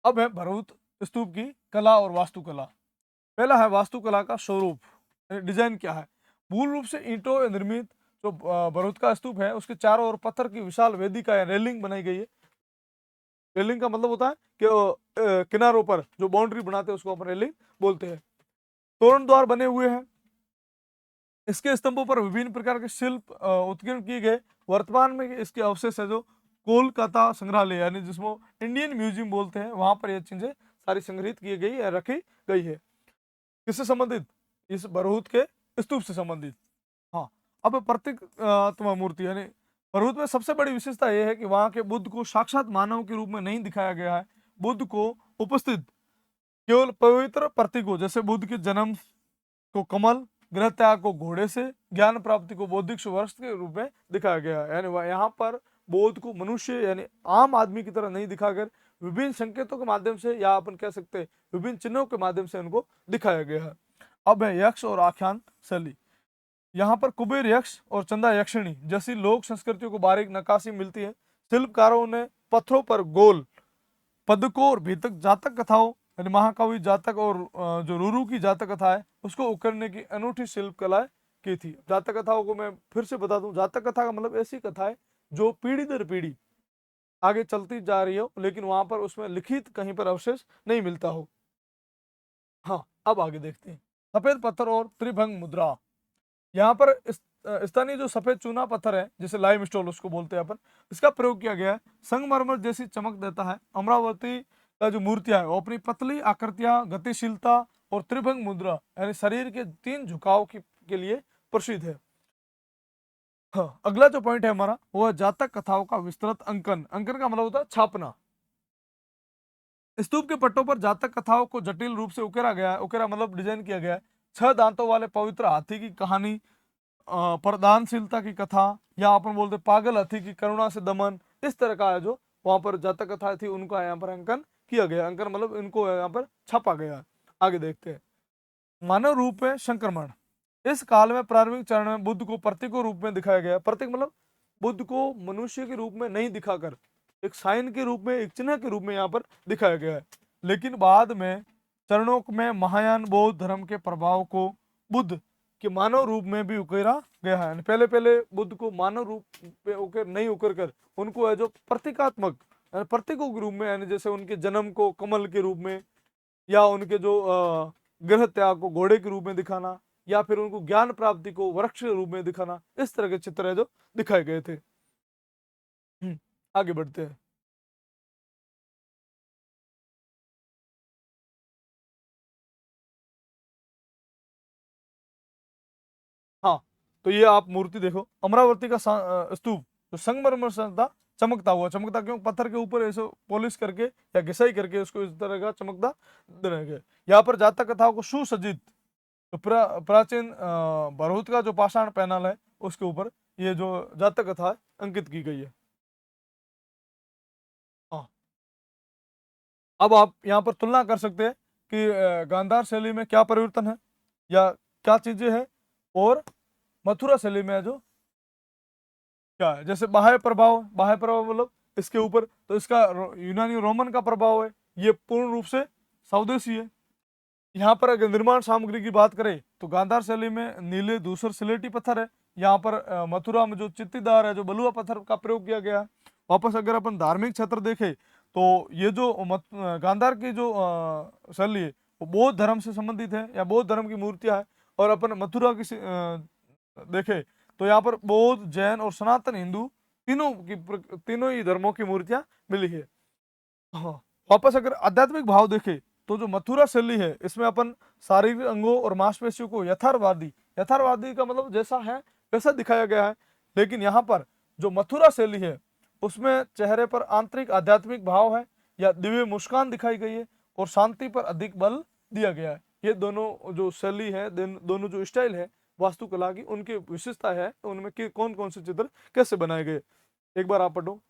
अब है भरूच स्तूप की कला और वास्तुकला। पहला है वास्तुकला का स्वरूप, डिजाइन क्या है। मूल रूप से ईंटों निर्मित जो भरूच का स्तूप है उसके चारों ओर पत्थर की विशाल वेदिका या रेलिंग बनाई गई है। रेलिंग का मतलब होता है कि किनारों पर जो बाउंड्री बनाते हैं उसको अपन रेलिंग बोलते हैं। तोरण द्वार बने हुए हैं। इसके स्तंभों पर विभिन्न प्रकार के शिल्प उत्कीर्ण किए गए। वर्तमान में इसके अवशेष है जो कोलकाता संग्रहालय यानी जिसको इंडियन म्यूजियम बोलते हैं, वहां पर ये चीजें सारी संग्रहित की गई है, रखी गई है। किससे संबंधित? इस भरूच के स्तूप से संबंधित। हाँ, अब प्रतीक मूर्ति यानी भरूच में सबसे बड़ी विशेषता यह है कि वहां के बुद्ध को साक्षात मानव के रूप में नहीं दिखाया गया है। बुद्ध को उपस्थित केवल पवित्र प्रतीकों जैसे बुद्ध के जन्म को कमल, गृह त्याग को घोड़े से, ज्ञान प्राप्ति को बौद्धिक वर्ष के रूप में दिखाया गया है। यानी यहाँ पर बौद्ध को मनुष्य यानी आम आदमी की तरह नहीं दिखाकर विभिन्न संकेतों के माध्यम से या अपन कह सकते हैं विभिन्न चिन्हों के माध्यम से उनको दिखाया गया है। अब है यक्ष और आख्यान शैली। यहाँ पर कुबेर यक्ष और चंदा यक्षिणी जैसी लोक संस्कृतियों को बारीक नक्काशी मिलती है। शिल्पकारों ने पत्थरों पर गोल पदकों और भीतक जातक कथाओं यानी महाकवि जातक और जो रुरु की जातक कथा है उसको उकरने की अनूठी शिल्पकला की थी। जातक कथाओं को मैं फिर से बता दूं, जातक कथा का मतलब ऐसी कथा है जो पीढ़ी दर पीढ़ी आगे चलती जा रही हो लेकिन वहां पर उसमें लिखित कहीं पर अवशेष नहीं मिलता हो। हाँ, अब आगे देखते हैं। सफेद पत्थर और त्रिभंग मुद्रा। यहाँ पर स्थानीय जो सफेद चूना पत्थर है, जैसे लाइम स्टोन उसको बोलते हैं अपन, इसका प्रयोग किया गया है। संगमरमर जैसी चमक देता है। अमरावती का जो मूर्तियां है वो अपनी पतली आकृतियां, गतिशीलता और त्रिभंग मुद्रा यानी शरीर के 3 झुकाव के लिए प्रसिद्ध है। हाँ, अगला जो पॉइंट है हमारा वो है जातक कथाओं का विस्तृत अंकन। अंकन का मतलब होता है छापना। स्तूप के पट्टों पर जातक कथाओं को जटिल रूप से उकेरा गया है। उकेरा मतलब डिजाइन किया गया है। 6 दांतों वाले पवित्र हाथी की कहानी, प्रदानशीलता की कथा, या अपन बोलते पागल हाथी की करुणा से दमन, इस तरह का है जो वहां पर जातक कथा थी उनका यहाँ पर अंकन किया गया। अंकन मतलब इनको यहाँ पर छापा गया है। आगे देखते हैं। मानव रूप में संक्रमण। इस काल में प्रारंभिक चरण में बुद्ध को प्रतीकों रूप में दिखाया गया। प्रतीक मतलब बुद्ध को मनुष्य के रूप में नहीं दिखाकर एक साइन के रूप में, एक चिन्ह के रूप में यहाँ पर दिखाया गया है। लेकिन बाद में चरणों में महायान बौद्ध धर्म के प्रभाव को बुद्ध के मानव रूप में भी उकेरा गया है। पहले पहले बुद्ध को मानव रूप पे उकर नहीं उकर कर उनको है जो प्रतीकात्मक प्रतीकों के रूप में, यानी जैसे उनके जन्म को कमल के रूप में, या उनके जो गृह त्याग को घोड़े के रूप में दिखाना, या फिर उनको ज्ञान प्राप्ति को वृक्ष के रूप में दिखाना, इस तरह के चित्र है जो दिखाए गए थे। आगे बढ़ते हैं। हाँ, तो ये आप मूर्ति देखो, अमरावती का स्तूप जो संगमरमर से था, चमकता हुआ। चमकता क्यों? पत्थर के ऊपर ऐसे पॉलिश करके या घिसाई करके उसको इस तरह का चमकता बनाया गया। यहाँ पर जातक कथाओं को सुसज्जित तो प्राचीन भरहुत का जो पाषाण पैनल है उसके ऊपर ये जो जातक कथा है अंकित की गई है। हाँ, अब आप यहाँ पर तुलना कर सकते हैं कि गांधार शैली में क्या परिवर्तन है या क्या चीजें हैं, और मथुरा शैली में है जो क्या है। जैसे बाह्य प्रभाव मतलब इसके ऊपर तो इसका यूनानी रोमन का प्रभाव है, ये पूर्ण रूप से स्वदेशी है। यहाँ पर अगर निर्माण सामग्री की बात करें तो गांधार शैली में नीले धूसर सिलेटी पत्थर है। यहाँ पर मथुरा में जो चित्तीदार है, जो बलुआ पत्थर का प्रयोग किया गया है। वापस अगर अपन धार्मिक क्षेत्र देखें तो ये जो गांधार की जो शैली है वो बौद्ध धर्म से संबंधित है या बौद्ध धर्म की मूर्तियां है। और अपन मथुरा की देखें तो यहाँ पर बौद्ध, जैन और सनातन हिंदू तीनों ही धर्मों की मूर्तियां मिली है। हाँ, वापस अगर आध्यात्मिक भाव देखें तो जो मथुरा शैली है इसमें अपन शारीरिक अंगों और मांसपेशियों को यथार्थवादी का मतलब जैसा है वैसा दिखाया गया है। लेकिन यहाँ पर जो मथुरा शैली है उसमें चेहरे पर आंतरिक आध्यात्मिक भाव है या दिव्य मुस्कान दिखाई गई है और शांति पर अधिक बल दिया गया है। ये दोनों जो शैली है, दोनों जो स्टाइल है वास्तुकला की, उनकी विशेषता है उनमें कि कौन कौन से चित्र कैसे बनाए गए। एक बार आप पढ़ो।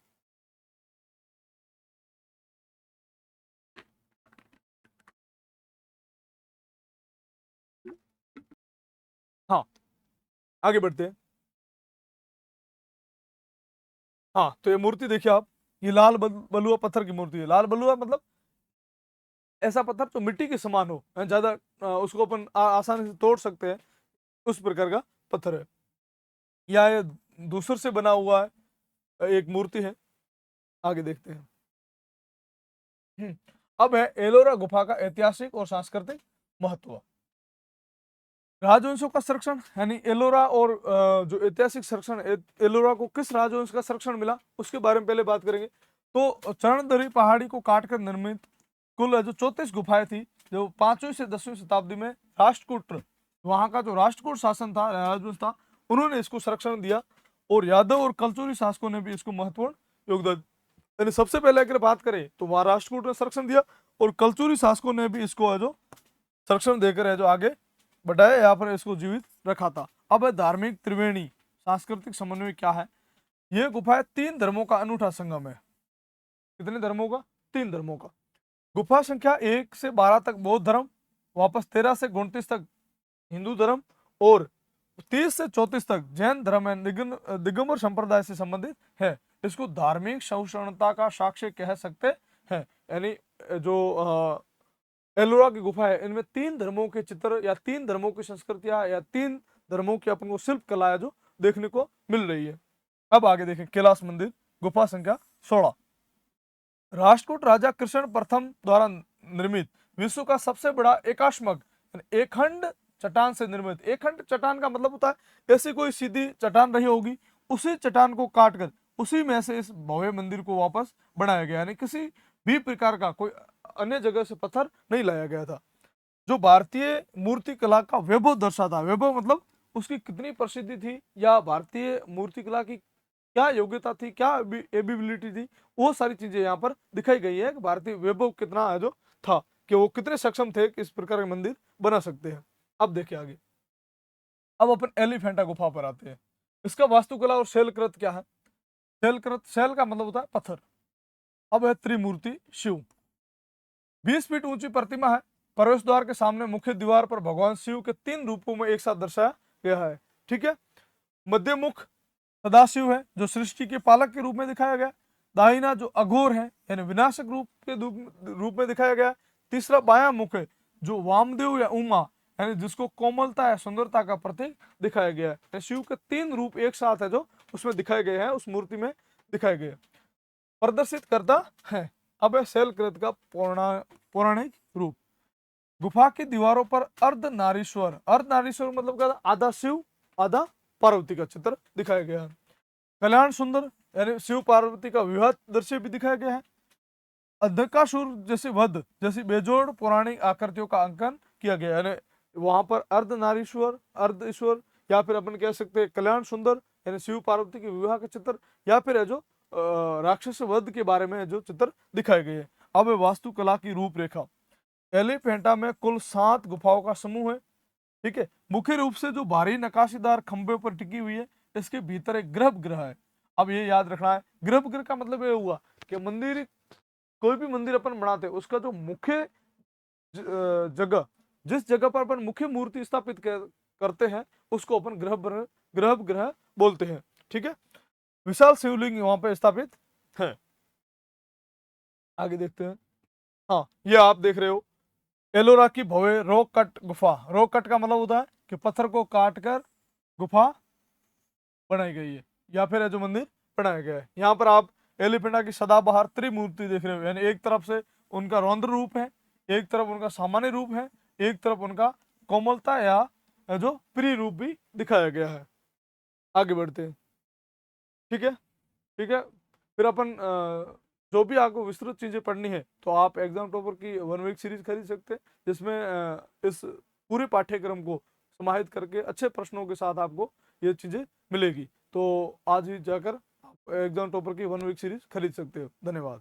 हाँ, आगे बढ़ते हैं। हाँ, तो ये मूर्ति देखिए आप, ये लाल बलुआ पत्थर की मूर्ति है। लाल बलुआ मतलब ऐसा पत्थर जो मिट्टी के समान हो, ज्यादा उसको अपन आसानी से तोड़ सकते हैं, उस प्रकार का पत्थर है। या ये दूसर से बना हुआ है एक मूर्ति है। आगे देखते हैं। अब है एलोरा गुफा का ऐतिहासिक और सांस्कृतिक महत्व। राजवंशों का संरक्षण यानी एलोरा और जो ऐतिहासिक संरक्षण, एलोरा को किस राजवंश का संरक्षण मिला उसके बारे में पहले बात करेंगे। तो चरणधरी पहाड़ी को काटकर निर्मित कुल जो 34 गुफाएं थी, जो 5वीं से 10वीं शताब्दी में राष्ट्रकूट, वहां का जो राष्ट्रकूट शासन था, राजवंश था, उन्होंने इसको संरक्षण दिया। और यादव और कलचुरी शासकों ने भी इसको महत्वपूर्ण योगदान, यानी सबसे पहले अगर बात करें तो वहां राष्ट्रकूट ने संरक्षण दिया और कलचुरी शासकों ने भी इसको है जो संरक्षण देकर है जो आगे बढ़ाया, यहाँ पर इसको जीवित रखा था। अब है धार्मिक त्रिवेणी सांस्कृतिक समन्वय क्या है। यह गुफा 3 धर्मों का अनूठा संगम है। कितने धर्मों का? 3 धर्मों का। गुफा संख्या 1 से 12 तक बौद्ध धर्म, वापस 13 से 29 तक हिंदू धर्म, और 30 से 34 तक जैन धर्म दिगंबर संप्रदाय से संबंधित है। इसको धार्मिक सहिष्णुता का साक्ष्य कह सकते हैं। यानी जो एलोरा की गुफा है इनमें 3 धर्मों के चित्र या 3 धर्मों की संस्कृतियां या 3 धर्मों की अपन को शिल्प कला है जो देखने को मिल रही है। अब आगे देखें कैलाश मंदिर, गुफा संख्या 16। राष्ट्रकूट राजा कृष्ण प्रथम द्वारा निर्मित विश्व का सबसे बड़ा एकाश्मक एकखंड चट्टान से निर्मित। एक खंड चट्टान का मतलब होता है ऐसी कोई सीधी चट्टान रही होगी, उसी चट्टान को काट कर उसी में से इस भव्य मंदिर को वापस बनाया गया, यानी किसी भी प्रकार का कोई अन्य जगह से पत्थर नहीं लाया गया था। जो भारतीय मूर्ति कला का वैभव दर्शाता, वैभव मतलब उसकी कितनी प्रसिद्धि थी या भारतीय मूर्ति कला की क्या योग्यता थी, क्या एबिलिटी थी, वो सारी चीजें यहाँ पर दिखाई गई है कि भारतीय वैभव कितना है जो था, कि वो कितने सक्षम थे कि इस प्रकार के मंदिर बना सकते हैं। अब देखिए आगे, अब अपन एलिफेंटा गुफा पर आते हैं। इसका वास्तुकला और शैलकृत क्या है? शैलकृत, शैल का मतलब होता है पत्थर। अब है त्रिमूर्ति शिव, 20 फीट ऊंची प्रतिमा है। प्रवेश द्वार के सामने मुख्य दीवार पर भगवान शिव के 3 रूपों में एक साथ दर्शाया गया है। ठीक है, मध्य मुख सदाशिव है जो सृष्टि के पालक के रूप में दिखाया गया। दाहिना जो अघोर है यानी विनाशक रूप के रूप में दिखाया गया। तीसरा बायां मुख है जो वामदेव या उमा यानी जिसको कोमलता या सुंदरता का प्रतीक दिखाया गया है। शिव के 3 रूप एक साथ है जो उसमें दिखाए गए हैं, उस मूर्ति में दिखाए गए, प्रदर्शित करता है। अब है शैलकृत का पौराणिक रूप। गुफा की दीवारों पर अर्धनारीश्वर, अर्धनारीश्वर मतलब क्या था? आधा शिव आधा पार्वती का चित्र दिखाया गया है। कल्याण सुंदर यानी शिव पार्वती का विवाह दृश्य भी दिखाया गया है। अंधकासुर जैसे वध जैसी बेजोड़ पौराणिक आकृतियों का अंकन किया गया है, यानी वहां पर अर्धनारीश्वर, अर्ध ईश्वर, या फिर अपन कह सकते हैं कल्याण सुंदर यानी शिव पार्वती के विवाह का चित्र, या फिर है जो राक्षस वध के बारे में जो चित्र दिखाए गए हैं। अब है वास्तुकला की रूपरेखा। एलिफेंटा में कुल 7 गुफाओं का समूह है। ठीक है, मुख्य रूप से जो भारी नकाशीदार खंभे पर टिकी हुई है, इसके भीतर एक गर्भगृह है। अब ये याद रखना है, गर्भगृह का मतलब ये हुआ कि मंदिर, कोई भी मंदिर अपन बनाते हैं उसका जो मुख्य जगह, जिस जगह पर अपन मुख्य मूर्ति स्थापित करते हैं उसको अपन गर्भगृह बोलते हैं। ठीक है, विशाल शिवलिंग वहां पर स्थापित है। आगे देखते हैं। हाँ, ये आप देख रहे हो एलोरा की भव्य रॉक कट गुफा। रॉक कट का मतलब होता है कि पत्थर को काट कर गुफा बनाई गई है, या फिर है जो मंदिर बनाया गया है। यहाँ पर आप एलिफेंटा की सदाबहार त्रिमूर्ति देख रहे हो, यानी एक तरफ से उनका रौद्र रूप है, एक तरफ उनका सामान्य रूप है, एक तरफ उनका कोमलता या जो प्रिय रूप भी दिखाया गया है। आगे बढ़ते हैं। ठीक है, ठीक है, फिर अपन जो भी आपको विस्तृत चीजें पढ़नी है तो आप एग्जाम टॉपर की 1 वीक सीरीज खरीद सकते हैं, जिसमें इस पूरे पाठ्यक्रम को समाहित करके अच्छे प्रश्नों के साथ आपको ये चीजें मिलेगी। तो आज ही जाकर आप एग्जाम टॉपर की 1 वीक सीरीज खरीद सकते हो। धन्यवाद।